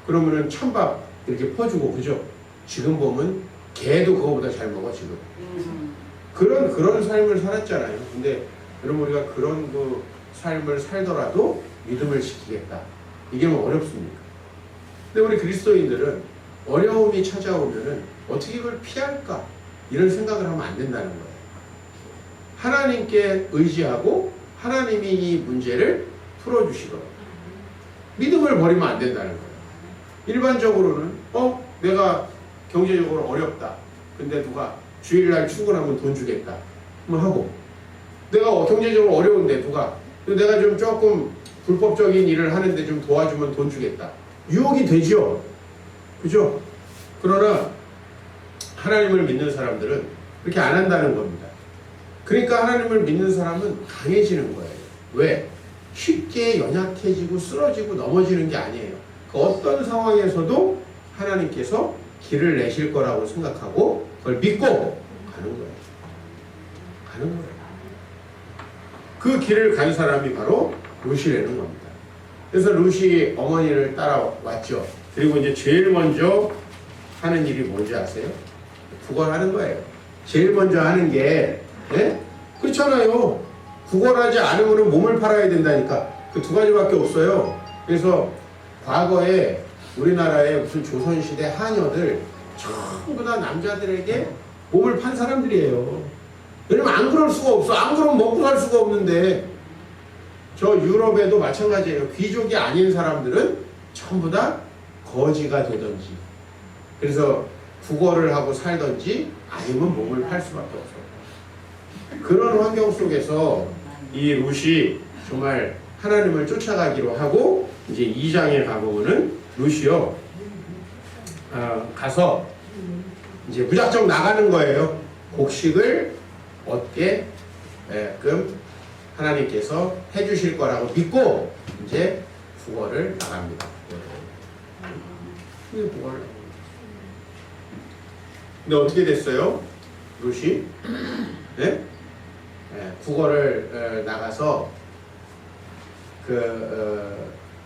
그러면은 찬밥 이렇게 퍼주고, 그죠? 지금 보면 개도 그거보다 잘 먹어, 지금. 그런 삶을 살았잖아요. 근데 여러분, 우리가 그런 그 삶을 살더라도 믿음을 지키겠다. 이게 뭐 어렵습니까? 근데 우리 그리스도인들은 어려움이 찾아오면은 어떻게 이걸 피할까? 이런 생각을 하면 안 된다는 거예요. 하나님께 의지하고 하나님이 이 문제를 풀어주시더라고요. 믿음을 버리면 안 된다는 거예요. 일반적으로는 내가 경제적으로 어렵다. 근데 누가 주일날 출근하면 돈 주겠다. 뭐 하고 내가 경제적으로 어려운데 누가 내가 좀 조금 불법적인 일을 하는데 좀 도와주면 돈 주겠다. 유혹이 되죠. 그죠? 그러나 하나님을 믿는 사람들은 그렇게 안 한다는 겁니다. 그러니까 하나님을 믿는 사람은 강해지는 거예요. 왜? 쉽게 연약해지고 쓰러지고 넘어지는 게 아니에요. 그 어떤 상황에서도 하나님께서 길을 내실 거라고 생각하고 그걸 믿고 가는 거예요. 가는 거예요. 그 길을 간 사람이 바로 룻이라는 겁니다. 그래서 룻이 어머니를 따라왔죠. 그리고 이제 제일 먼저 하는 일이 뭔지 아세요? 구걸하는 거예요. 제일 먼저 하는 게, 예? 그렇잖아요. 구걸하지 않으면 몸을 팔아야 된다니까. 그 두 가지밖에 없어요. 그래서 과거에 우리나라의 무슨 조선시대 하녀들 전부 다 남자들에게 몸을 판 사람들이에요. 왜냐면 안 그럴 수가 없어. 안 그러면 먹고 살 수가 없는데. 저 유럽에도 마찬가지예요. 귀족이 아닌 사람들은 전부 다 거지가 되든지, 그래서 구걸을 하고 살든지, 아니면 몸을 팔 수밖에 없어요. 그런 환경 속에서 이 룻이 정말 하나님을 쫓아가기로 하고, 이제 2장에 가보면은 룻이요, 가서 이제 무작정 나가는 거예요. 곡식을 얻게끔 하나님께서 해주실 거라고 믿고 이제 구걸을 나갑니다. 구걸을. 근데 어떻게 됐어요? 룻이 구걸을 나가서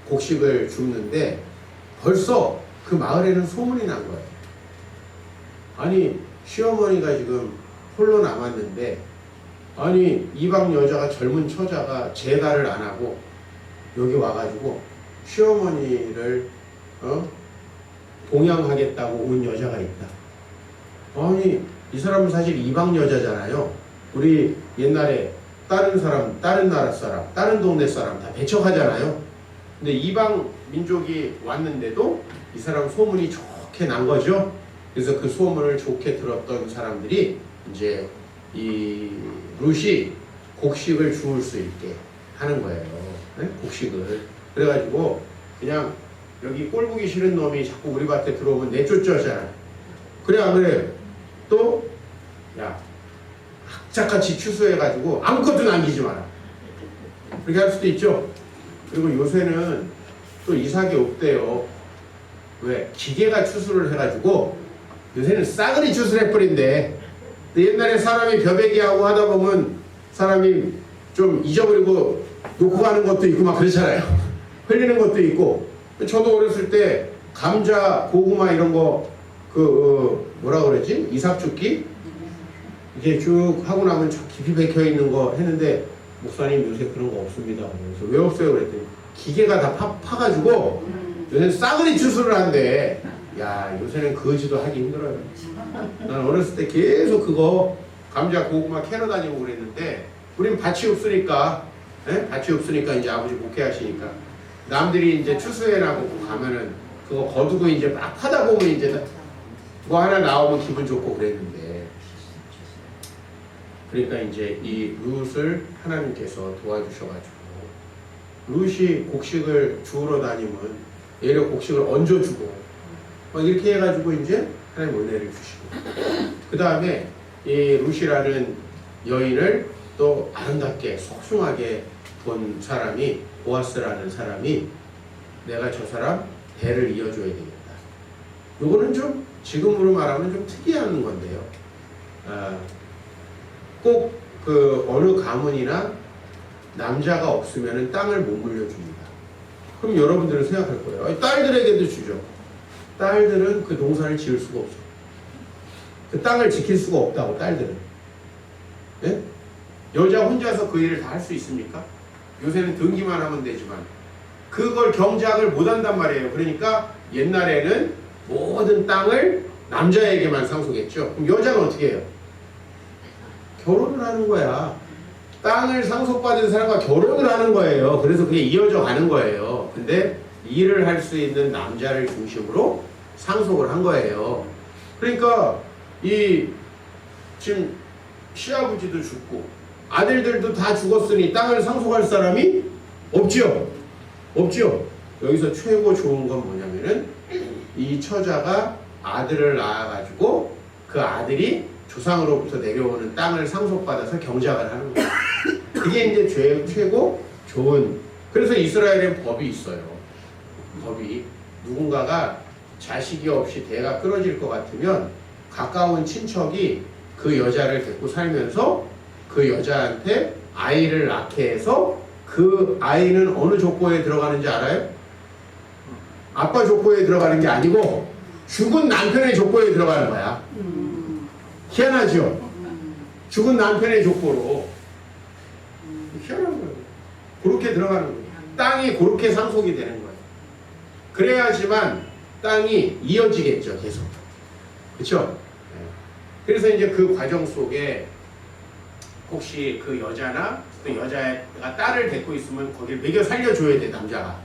곡식을 줍는데 벌써 그 마을에는 소문이 난 거예요. 아니, 시어머니가 지금 홀로 남았는데, 아니, 이방 여자가, 젊은 처자가 제가를 안 하고 여기 와가지고 시어머니를 동양하겠다고 온 여자가 있다. 아니, 이 사람은 사실 이방 여자잖아요. 우리 옛날에 다른 사람, 다른 나라 사람, 다른 동네 사람 다 배척하잖아요. 근데 이방 민족이 왔는데도 이 사람 소문이 좋게 난 거죠. 그래서 그 소문을 좋게 들었던 사람들이 이제 이 룻이 곡식을 주울 수 있게 하는 거예요. 네? 곡식을. 그래가지고 그냥 여기 꼴보기 싫은 놈이 자꾸 우리 밭에 들어오면 내쫓아잖아요. 그래 안 그래? 또 야, 악착같이 추수해가지고 아무것도 남기지 마라. 그렇게 할 수도 있죠. 그리고 요새는 또 이삭이 없대요. 왜? 기계가 추수를 해가지고 요새는 싸그리 추수를 해버린대. 옛날에 사람이 벼베기하고 하다 보면 사람이 좀 잊어버리고 놓고 가는 것도 있고 막 그렇잖아요. 흘리는 것도 있고. 저도 어렸을 때 감자, 고구마 이런 거 뭐라 그러지? 이삭죽기? 이게 쭉 하고 나면 저 깊이 박혀 있는 거 했는데 목사님 요새 그런 거 없습니다. 그래서 왜 없어요? 그랬더니 기계가 다 파가지고 요새는 싸그리 추수를 한대. 야, 요새는 그거지도 하기 힘들어요. 난 어렸을 때 계속 그거 감자, 고구마 캐러 다니고 그랬는데 우린 밭이 없으니까, 밭이 없으니까 이제 아버지 목회하시니까 남들이 이제 추수해 나고 가면은 그거 거두고 이제 막 하다 보면 이제 뭐 하나 나오면 기분 좋고 그랬는데, 그러니까 이제 이 룻을 하나님께서 도와주셔가지고 룻이 곡식을 주우러 다니면 얘를 곡식을 얹어주고 막 이렇게 해가지고 이제 하나님 은혜를 주시고, 그 다음에 이 룻이라는 여인을 또 아름답게 속숭하게 본 사람이 보아스라는 사람이 내가 저 사람 대를 이어줘야 되겠다. 요거는 좀 지금으로 말하면 좀 특이한 건데요. 꼭 그 어느 가문이나 남자가 없으면 땅을 못 물려줍니다. 그럼 여러분들은 생각할 거예요. 아니, 딸들에게도 주죠. 딸들은 그 농사를 지을 수가 없어. 그 땅을 지킬 수가 없다고, 딸들은. 예? 여자 혼자서 그 일을 다 할 수 있습니까? 요새는 등기만 하면 되지만 그걸 경작을 못 한단 말이에요. 그러니까 옛날에는 모든 땅을 남자에게만 상속했죠. 그럼 여자는 어떻게 해요? 결혼을 하는 거야. 땅을 상속받은 사람과 결혼을 하는 거예요. 그래서 그게 이어져 가는 거예요. 근데 일을 할 수 있는 남자를 중심으로 상속을 한 거예요. 그러니까 지금 시아버지도 죽고 아들들도 다 죽었으니 땅을 상속할 사람이 없죠. 없죠. 여기서 최고 좋은 건 뭐냐면은 이 처자가 아들을 낳아가지고 그 아들이 조상으로부터 내려오는 땅을 상속받아서 경작을 하는 거예요. 그게 이제 최고 좋은. 그래서 이스라엘엔 법이 있어요. 법이 누군가가 자식이 없이 대가 끊어질 것 같으면 가까운 친척이 그 여자를 데리고 살면서 그 여자한테 아이를 낳게 해서 그 아이는 어느 족보에 들어가는지 알아요? 아빠 족보에 들어가는 게 아니고 죽은 남편의 족보에 들어가는 거야. 희한하죠? 죽은 남편의 족보로. 희한한 거예요. 그렇게 들어가는 거예요. 땅이 그렇게 상속이 되는 거예요. 그래야지만 땅이 이어지겠죠, 계속. 그렇죠? 그래서 이제 그 과정 속에 혹시 그 여자나 또 여자가 딸을 데리고 있으면 거기를 먹여 살려줘야 돼, 남자가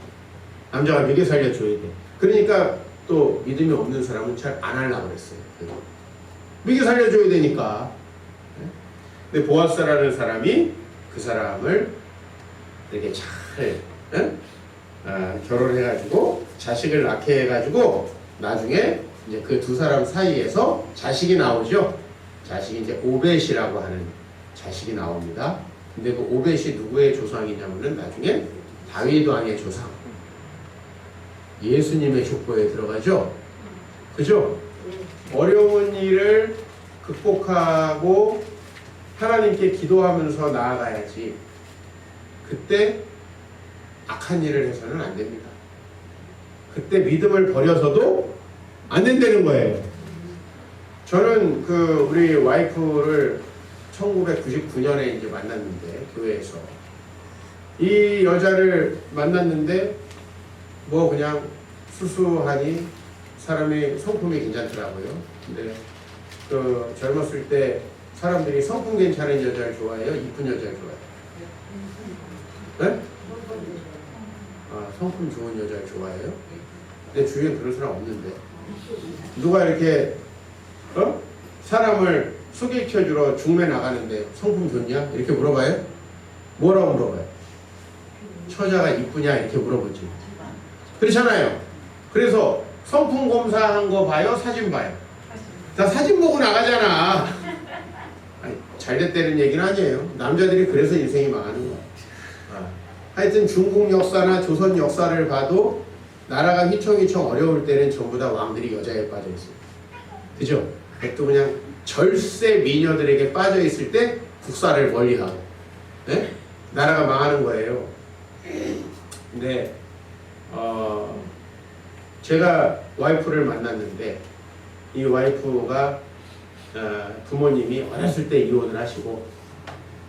먹여 살려줘야 돼. 그러니까 또 믿음이 없는 사람은 잘 안 하려고 그랬어요. 먹여 살려줘야 되니까. 근데 보아스라는 사람이 그 사람을 이렇게 잘 결혼해가지고 자식을 낳게 해가지고 나중에 이제 그 두 사람 사이에서 자식이 나오죠. 자식이 이제 오벳이라고 하는 자식이 나옵니다. 근데 그 오벳이 누구의 조상이냐면은 나중에 다윗 왕의 조상, 예수님의 족보에 들어가죠. 그죠? 어려운 일을 극복하고 하나님께 기도하면서 나아가야지. 그때 악한 일을 해서는 안 됩니다. 그때 믿음을 버려서도 안 된다는 거예요. 저는 우리 와이프를 1999년에 이제 만났는데, 교회에서 이 여자를 만났는데 뭐 그냥 수수하니 사람이 성품이 괜찮더라고요. 근데 젊었을 때 사람들이 성품 괜찮은 여자를 좋아해요? 이쁜 여자를 좋아해요? 네? 성품 좋은 여자를 좋아해요? 내 주위에 그런 사람 없는데. 누가 이렇게 사람을 소개시켜주러 중매 나가는데 성품 좋냐? 이렇게 물어봐요? 뭐라고 물어봐요? 처자가 이쁘냐? 이렇게 물어보지. 그렇잖아요. 그래서 성품 검사한 거 봐요? 사진 봐요? 다 사진 보고 나가잖아. 아니, 잘됐다는 얘기는 아니에요. 남자들이 그래서 인생이 망하는 거야. 하여튼 중국 역사나 조선 역사를 봐도 나라가 휘청휘청 어려울 때는 전부 다 왕들이 여자에 빠져 있어요. 그죠? 또 그냥 절세 미녀들에게 빠져 있을 때 국사를 멀리하고, 네? 나라가 망하는 거예요. 근데 제가 와이프를 만났는데 이 와이프가 부모님이 어렸을 때 이혼을 하시고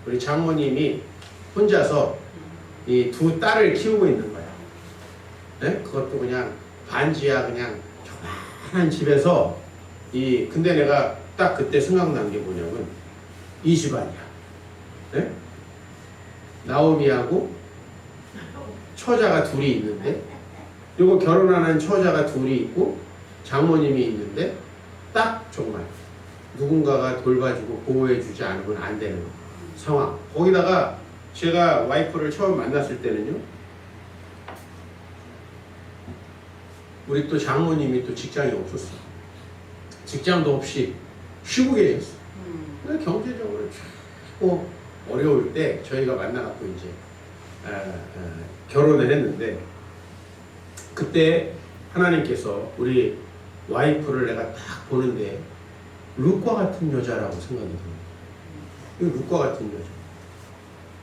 우리 장모님이 혼자서 이 두 딸을 키우고 있는 거야. 네? 그것도 그냥 반지하 그냥 조그만한 집에서 근데 내가 딱 그때 생각난 게 뭐냐면 이 집안이야. 네? 나오미하고 처자가 둘이 있는데 그리고 결혼하는 처자가 둘이 있고 장모님이 있는데 딱 정말 누군가가 돌봐주고 보호해주지 않으면 안 되는 상황. 거기다가 제가 와이프를 처음 만났을 때는요, 우리 또 장모님이 또 직장이 없었어. 직장도 없이 쉬고 계셨어. 근데 경제적으로 참 어려울 때 저희가 만나갖고 이제 결혼을 했는데 그때 하나님께서 우리 와이프를 내가 딱 보는데 룻과 같은 여자라고 생각이 들어요. 이 룻과 같은 여자.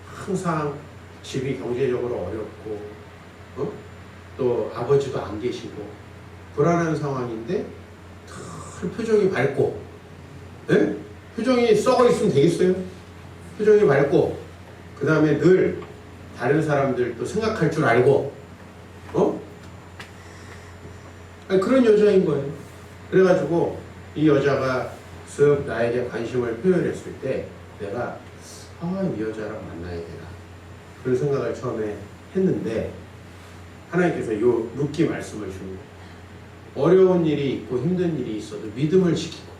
항상 집이 경제적으로 어렵고 또 아버지도 안 계시고 불안한 상황인데 늘 표정이 밝고, 네? 표정이 썩어 있으면 되겠어요? 표정이 밝고 그 다음에 늘 다른 사람들도 생각할 줄 알고 아니, 그런 여자인 거예요. 그래가지고 이 여자가 쓱 나에게 관심을 표현했을 때 내가 이 여자랑 만나야 되나 그런 생각을 처음에 했는데 하나님께서 요 룻기 말씀을 주는 거예요. 어려운 일이 있고 힘든 일이 있어도 믿음을 지키고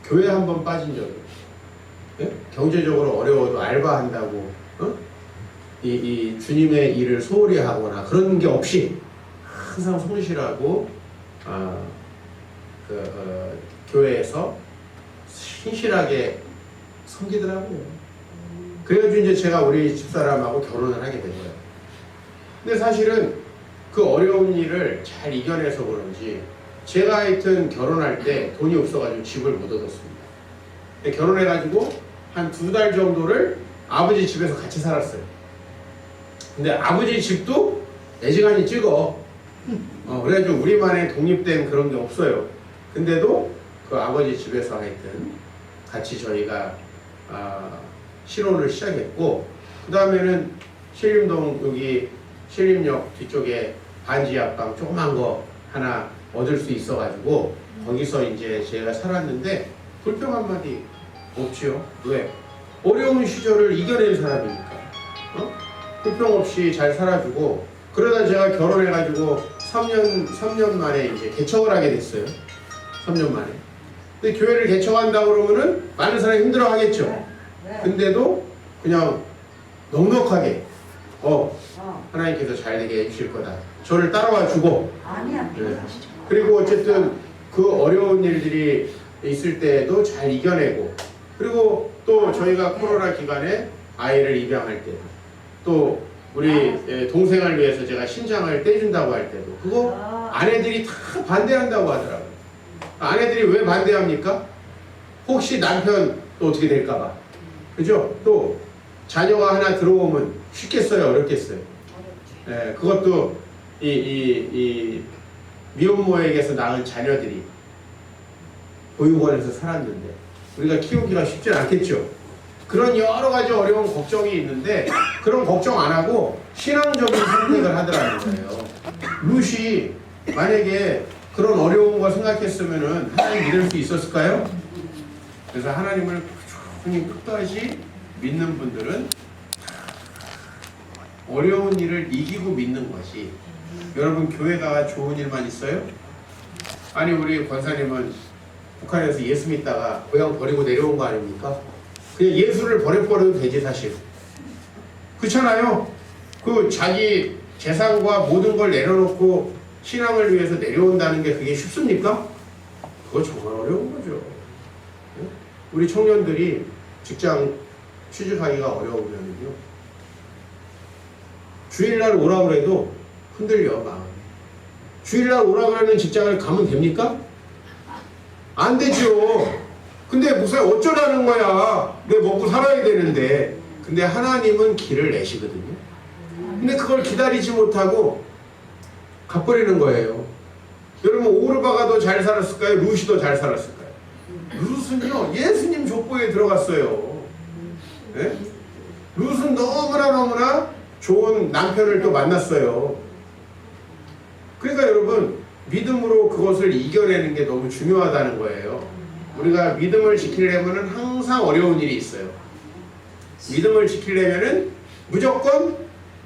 교회 한번 빠진 적이 예? 경제적으로 어려워도 알바한다고 이 주님의 일을 소홀히 하거나 그런 게 없이 항상 성실하고 교회에서 신실하게 섬기더라고요. 그래가지고 이제 제가 우리 집사람하고 결혼을 하게 된 거예요. 근데 사실은 그 어려운 일을 잘 이겨내서 그런지 제가 하여튼 결혼할 때 돈이 없어가지고 집을 못 얻었습니다. 근데 결혼해가지고 한 2달 정도를 아버지 집에서 같이 살았어요. 근데 아버지 집도 애지간히 찍어. 그래가지고 우리만의 독립된 그런 게 없어요. 근데도 그 아버지 집에서 하여튼 같이 저희가 신혼을 시작했고 그 다음에는 신림동 여기 신림역 뒤쪽에 반지하방 조그만 거 하나 얻을 수 있어가지고 거기서 이제 제가 살았는데 불평 한마디 없지요. 왜? 어려운 시절을 이겨낸 사람이니까. 불평 없이 잘 살아주고 그러다 제가 결혼해가지고 3년 만에 이제 개척을 하게 됐어요. 3년 만에. 근데 교회를 개척한다 그러면은 많은 사람이 힘들어 하겠죠. 근데도 그냥 넉넉하게 하나님께서 잘 되게 해주실 거다. 저를 따라와 주고 네. 그리고 어쨌든 그 어려운 일들이 있을 때도 잘 이겨내고 그리고 또 저희가 코로나 기간에 아이를 입양할 때도 또 우리 동생을 위해서 제가 신장을 떼준다고 할 때도 그거 아내들이 다 반대한다고 하더라고요. 아내들이 왜 반대합니까? 혹시 남편 또 어떻게 될까봐. 그죠? 또 자녀가 하나 들어오면 쉽겠어요? 어렵겠어요? 네, 그것도 이 미혼모에게서 낳은 자녀들이 보육원에서 살았는데 우리가 키우기가 쉽지 않겠죠? 그런 여러 가지 어려운 걱정이 있는데 그런 걱정 안 하고 신앙적인 선택을 하더라는 거예요. 룻이 만약에 그런 어려운 거 생각했으면은 하나님 믿을 수 있었을까요? 그래서 하나님을 꾸준히 끝까지 믿는 분들은 어려운 일을 이기고 믿는 것이 여러분 교회가 좋은 일만 있어요? 아니 우리 권사님은 북한에서 예수 믿다가 고향 버리고 내려온 거 아닙니까? 그냥 예수를 버려버려도 되지 사실. 그렇잖아요. 그 자기 재산과 모든 걸 내려놓고 신앙을 위해서 내려온다는 게 그게 쉽습니까? 그거 정말 어려운 거죠. 우리 청년들이 직장 취직하기가 어려우면요 주일날 오라고 해도 흔들려 마음이. 주일날 오라고 하는 직장을 가면 됩니까? 안 되죠. 근데 무슨 어쩌라는 거야. 내 먹고 살아야 되는데. 근데 하나님은 길을 내시거든요. 근데 그걸 기다리지 못하고 가버리는 거예요. 여러분 오르바가 더 잘 살았을까요? 룻이 더 잘 살았을까요? 룻은요 예수님 족보에 들어갔어요. 네? 룻은 너무나 좋은 남편을 또 만났어요. 그러니까 여러분 믿음으로 그것을 이겨내는 게 너무 중요하다는 거예요. 우리가 믿음을 지키려면 항상 어려운 일이 있어요. 믿음을 지키려면 무조건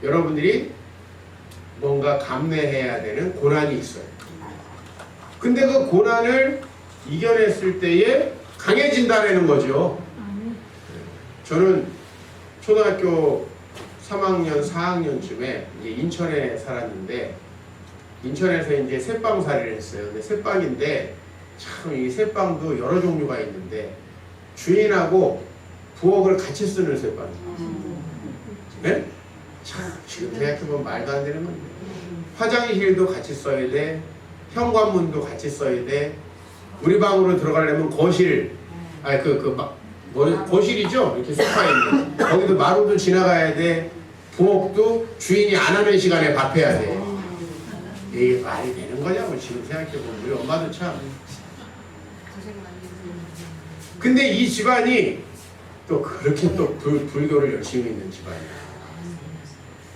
여러분들이 뭔가 감내해야 되는 고난이 있어요. 근데 그 고난을 이겨냈을 때에 강해진다는 거죠. 저는 초등학교 3학년, 4학년쯤에 인천에 살았는데 인천에서 이제 새빵살이를 했어요. 근데 새빵인데 참 이 새빵도 여러 종류가 있는데 주인하고 부엌을 같이 쓰는 새빵이에요. 네? 참 지금 생각해보면 말도 안 되는 건데 화장실도 같이 써야 돼. 현관문도 같이 써야 돼. 우리 방으로 들어가려면 거실, 거실이죠? 이렇게 소파 있는. 거기도 마루도 지나가야 돼. 부엌도 주인이 안 하는 시간에 밥 해야 돼. 이게 말이 되는 거냐고 지금 생각해보면 우리 엄마도 참. 근데 이 집안이 또 그렇게 또 불교를 열심히 있는 집안이야.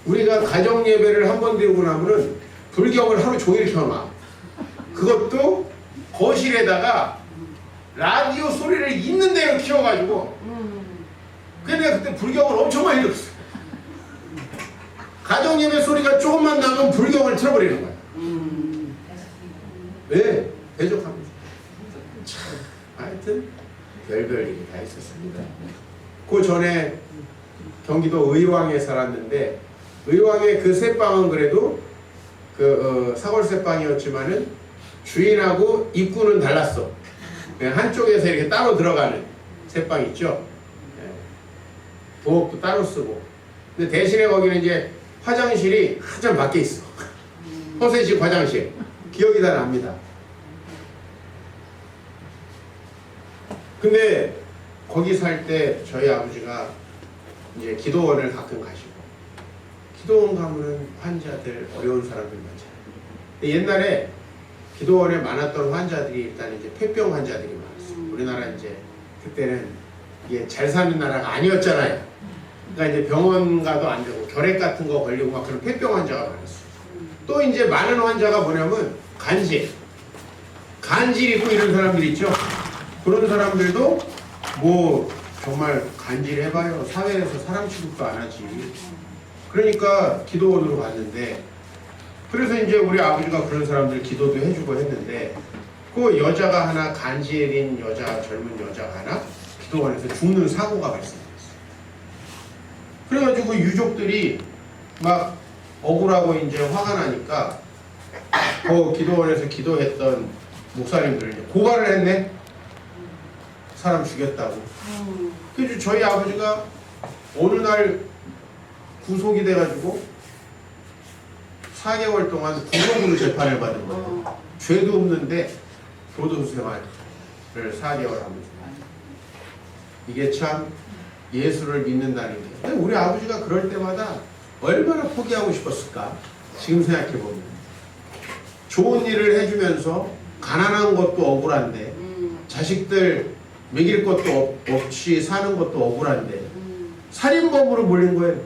우리가 가정 예배를 한 번 드리고 나면은 불경을 하루 종일 켜놔. 그것도 거실에다가 라디오 소리를 있는 대로 키워가지고. 근데 내가 그때 불경을 엄청 많이 들었어. 가정 예배 소리가 조금만 나면 불경을 틀어버리는 거야. 네, 대적합니다. 참, 하여튼 별별 일이 다 있었습니다. 그 전에 경기도 의왕에 살았는데 의왕의 그 새빵은 그래도 사골 새빵이었지만은 주인하고 입구는 달랐어. 한쪽에서 이렇게 따로 들어가는 새빵 있죠. 부엌도 따로 쓰고. 근데 대신에 거기는 이제 화장실이 한참 밖에 있어. 허세식 화장실. 기억이 다 납니다. 근데 거기 살 때 저희 아버지가 이제 기도원을 가끔 가시고 기도원 가면은 환자들 어려운 사람들 많잖아요. 근데 옛날에 기도원에 많았던 환자들이 일단 이제 폐병 환자들이 많았어요. 우리나라 이제 그때는 이게 잘 사는 나라가 아니었잖아요. 그러니까 이제 병원 가도 안 되고 결핵 같은 거 걸리고 막 그런 폐병 환자가 많았어요. 또 이제 많은 환자가 뭐냐면 간질 있고 이런 사람들 있죠. 그런 사람들도 뭐 정말 간질해봐요. 사회에서 사람 취급도 안 하지. 그러니까 기도원으로 갔는데 그래서 이제 우리 아버지가 그런 사람들 기도도 해주고 했는데 그 여자가 하나 간질인 여자 젊은 여자가 하나 기도원에서 죽는 사고가 발생했어요. 그래가지고 유족들이 막 억울하고 이제 화가 나니까 그 기도원에서 기도했던 목사님들을 이제 고발을 했네. 사람 죽였다고. 그래서 저희 아버지가 어느 날 구속이 돼가지고 4개월 동안 구속으로 재판을 받은 거예요. 죄도 없는데 교도소 생활을 4개월 하면서. 이게 참 예수를 믿는다는 게. 근데 우리 아버지가 그럴 때마다 얼마나 포기하고 싶었을까? 지금 생각해보면. 좋은 일을 해주면서 가난한 것도 억울한데 자식들 먹일 것도 없이 사는 것도 억울한데 살인범으로 몰린 거예요.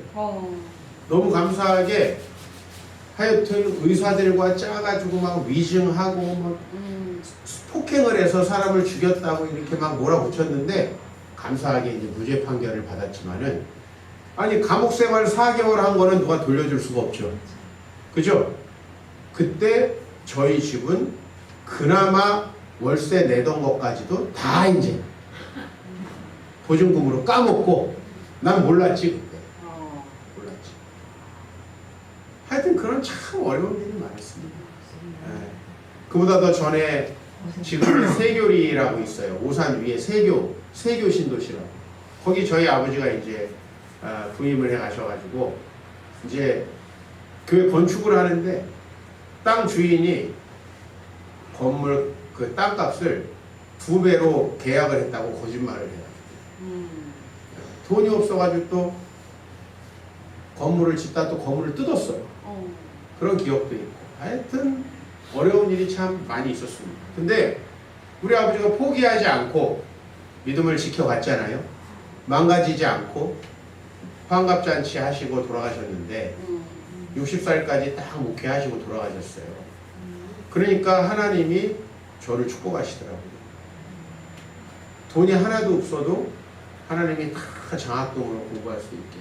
너무 감사하게 하여튼 의사들과 짜가지고 막 위증하고 막 폭행을 해서 사람을 죽였다고 이렇게 막 몰아붙였는데 감사하게 이제 무죄 판결을 받았지만은 아니 감옥 생활 4개월 한 거는 누가 돌려줄 수가 없죠. 그죠? 그때 저희 집은 그나마 월세 내던 것까지도 다 이제 보증금으로 까먹고 난 몰랐지 그때. 몰랐지. 하여튼 그런 참 어려운 일이 많았습니다. 그보다 더 전에 지금 세교리라고 있어요. 오산 위에 세교 신도시라고. 거기 저희 아버지가 이제 부임을 해 가셔가지고 이제 교회 건축을 하는데 땅 주인이 건물 그 땅값을 2배로 계약을 했다고 거짓말을 해요. 돈이 없어가지고 또 건물을 짓다 또 건물을 뜯었어요. 그런 기억도 있고. 하여튼 어려운 일이 참 많이 있었습니다. 근데 우리 아버지가 포기하지 않고 믿음을 지켜갔잖아요. 망가지지 않고 환갑잔치 하시고 돌아가셨는데 60살까지 딱 목회하시고 돌아가셨어요. 그러니까 하나님이 저를 축복하시더라고요. 돈이 하나도 없어도 하나님이 다 장학금으로 공부할 수 있게.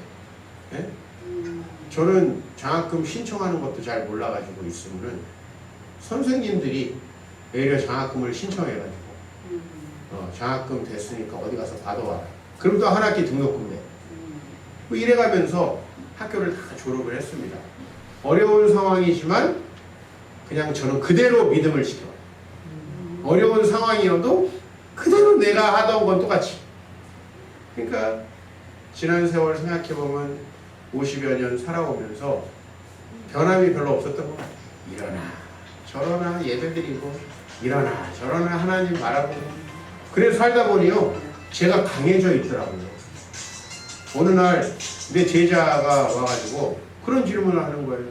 네? 저는 장학금 신청하는 것도 잘 몰라가지고 있으면은 선생님들이 오히려 장학금을 신청해가지고 장학금 됐으니까 어디 가서 받아와라. 그럼 또 한 학기 등록금 내. 뭐 이래가면서 학교를 다 졸업을 했습니다. 어려운 상황이지만 그냥 저는 그대로 믿음을 지켜요. 어려운 상황이어도 그대로 내가 하던 건 똑같이. 그러니까 지난 세월 생각해보면 50여 년 살아오면서 변함이 별로 없었던 것 같아요. 일어나 저러나 예배드리고 일어나 저러나 하나님 바라보고 그래서 살다 보니요 제가 강해져 있더라고요. 어느 날 내 제자가 와가지고 그런 질문을 하는 거예요.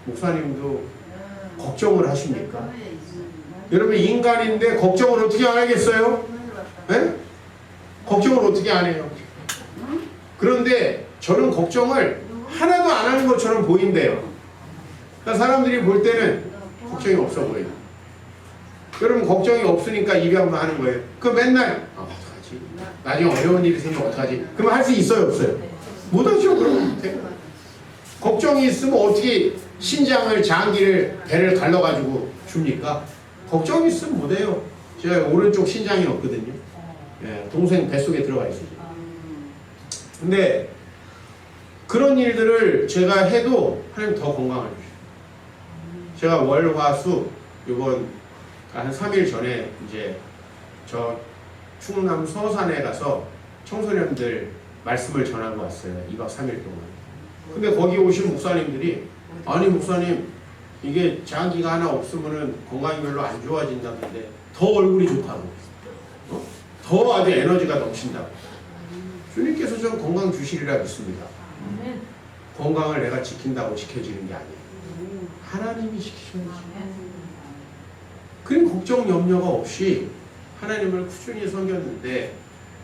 목사님도 걱정을 하십니까? 여러분 인간인데 걱정을 어떻게 안 하겠어요? 네? 걱정을 어떻게 안 해요? 그런데 저는 걱정을 하나도 안 하는 것처럼 보인대요. 그러니까 사람들이 볼 때는 걱정이 없어 보여요. 여러분 걱정이 없으니까 입양만 하는 거예요. 그럼 맨날 어떡하지? 나중에 어려운 일이 생기면 어떡하지? 그러면 할 수 있어요 없어요? 못하죠. 그러면 걱정이 있으면 어떻게 신장을 장기를 배를 갈라가지고 줍니까? 걱정이 있으면 못해요. 제가 오른쪽 신장이 없거든요. 예, 동생 뱃속에 들어가 있어요. 근데 그런 일들을 제가 해도 하나님 더 건강을 주셔요. 제가 월, 화, 수 이번 한 3일 전에 이제 저 충남 서산에 가서 청소년들 말씀을 전하고 왔어요. 2박 3일 동안. 근데 거기 오신 목사님들이 아니 목사님 이게 장기가 하나 없으면은 건강이 별로 안 좋아진다는데 더 얼굴이 좋다고 더 아주 에너지가 넘친다고 주님께서 좀 건강 주시리라 믿습니다. 건강을 내가 지킨다고 지켜지는 게 아니에요. 하나님이 지키셔야지. 그런 걱정 염려가 없이 하나님을 꾸준히 섬겼는데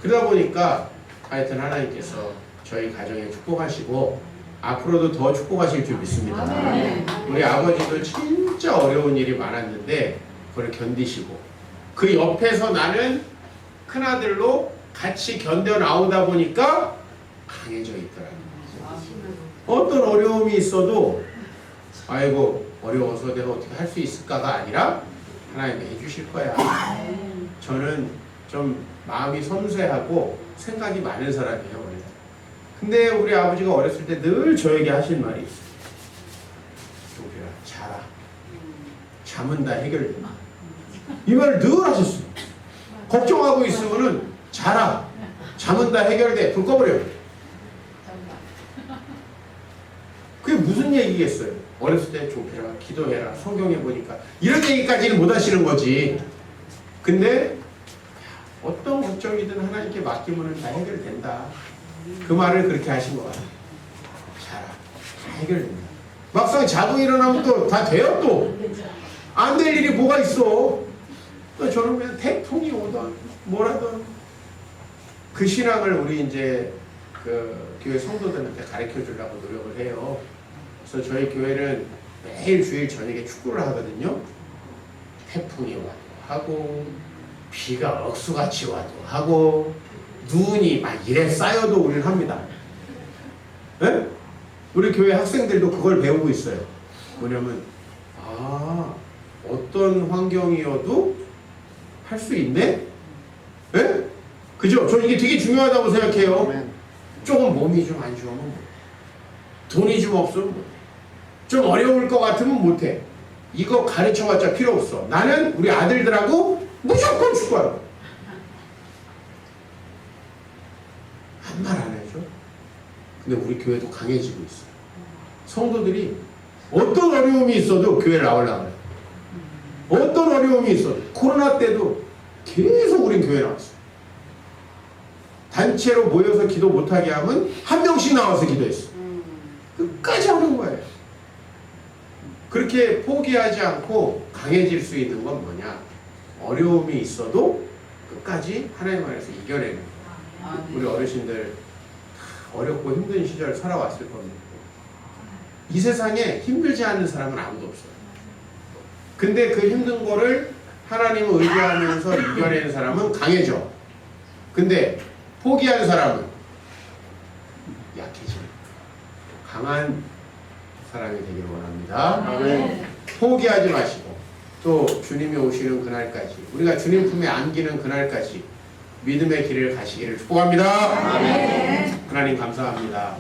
그러다 보니까 하여튼 하나님께서 저희 가정에 축복하시고 앞으로도 더 축복하실 줄 믿습니다. 우리 아버지도 진짜 어려운 일이 많았는데 그걸 견디시고 그 옆에서 나는 큰아들로 같이 견뎌 나오다 보니까 강해져 있더라고요. 어떤 어려움이 있어도 아이고 어려워서 내가 어떻게 할 수 있을까가 아니라 하나님이 해주실 거야. 저는 좀 마음이 섬세하고 생각이 많은 사람이에요. 원래. 근데 우리 아버지가 어렸을 때 늘 저에게 하신 말이 있어요. 종필아 자라. 잠은 다 해결돼. 이 말을 늘 하셨어요. 걱정하고 있으면은 자라. 잠은 다 해결돼. 불 꺼버려. 그게 무슨 얘기겠어요? 어렸을 때 종필아 기도해라. 성경에 보니까 이런 얘기까지는 못 하시는 거지. 근데 어떤 걱정이든 하나님께 맡기면 다 해결된다. 그 말을 그렇게 하신 것 같아요. 자라. 다 해결된다. 막상 자고 일어나면 또 다 돼요 또. 안 될 일이 뭐가 있어. 저는 그냥 태풍이 오던 뭐라든 그 신앙을 우리 이제 그 교회 성도들한테 가르쳐 주려고 노력을 해요. 그래서 저희 교회는 매일 주일 저녁에 축구를 하거든요. 태풍이 와도 하고 비가 억수같이 와도 하고 눈이 막 이래 쌓여도 우리는 합니다. 네? 우리 교회 학생들도 그걸 배우고 있어요. 뭐냐면 어떤 환경이어도 할 수 있네? 네? 그죠? 저 이게 되게 중요하다고 생각해요. 조금 몸이 좀 안 좋으면 못해. 돈이 좀 없으면 못해. 좀 어려울 것 같으면 못해. 이거 가르쳐봤자 필요 없어. 나는 우리 아들들하고 무조건 축구할 거야. 한 말 안 해줘. 근데 우리 교회도 강해지고 있어. 성도들이 어떤 어려움이 있어도 교회를 나오려고 해요. 어떤 어려움이 있어도. 코로나 때도 계속 우린 교회 나왔어. 단체로 모여서 기도 못하게 하면 한 명씩 나와서 기도했어. 끝까지 하는 거예요. 그렇게 포기하지 않고 강해질 수 있는 건 뭐냐? 어려움이 있어도 끝까지 하나님 안에서 이겨내는 거예요. 우리 어르신들 다 어렵고 힘든 시절 살아왔을 겁니다. 이 세상에 힘들지 않은 사람은 아무도 없어요. 근데 그 힘든 거를 하나님을 의지하면서 이겨내는 사람은 강해져. 근데 포기한 사람은 약해져. 강한 사람이 되기를 원합니다. 포기하지 마시고 또 주님이 오시는 그날까지 우리가 주님 품에 안기는 그날까지 믿음의 길을 가시기를 축복합니다. 하나님 감사합니다.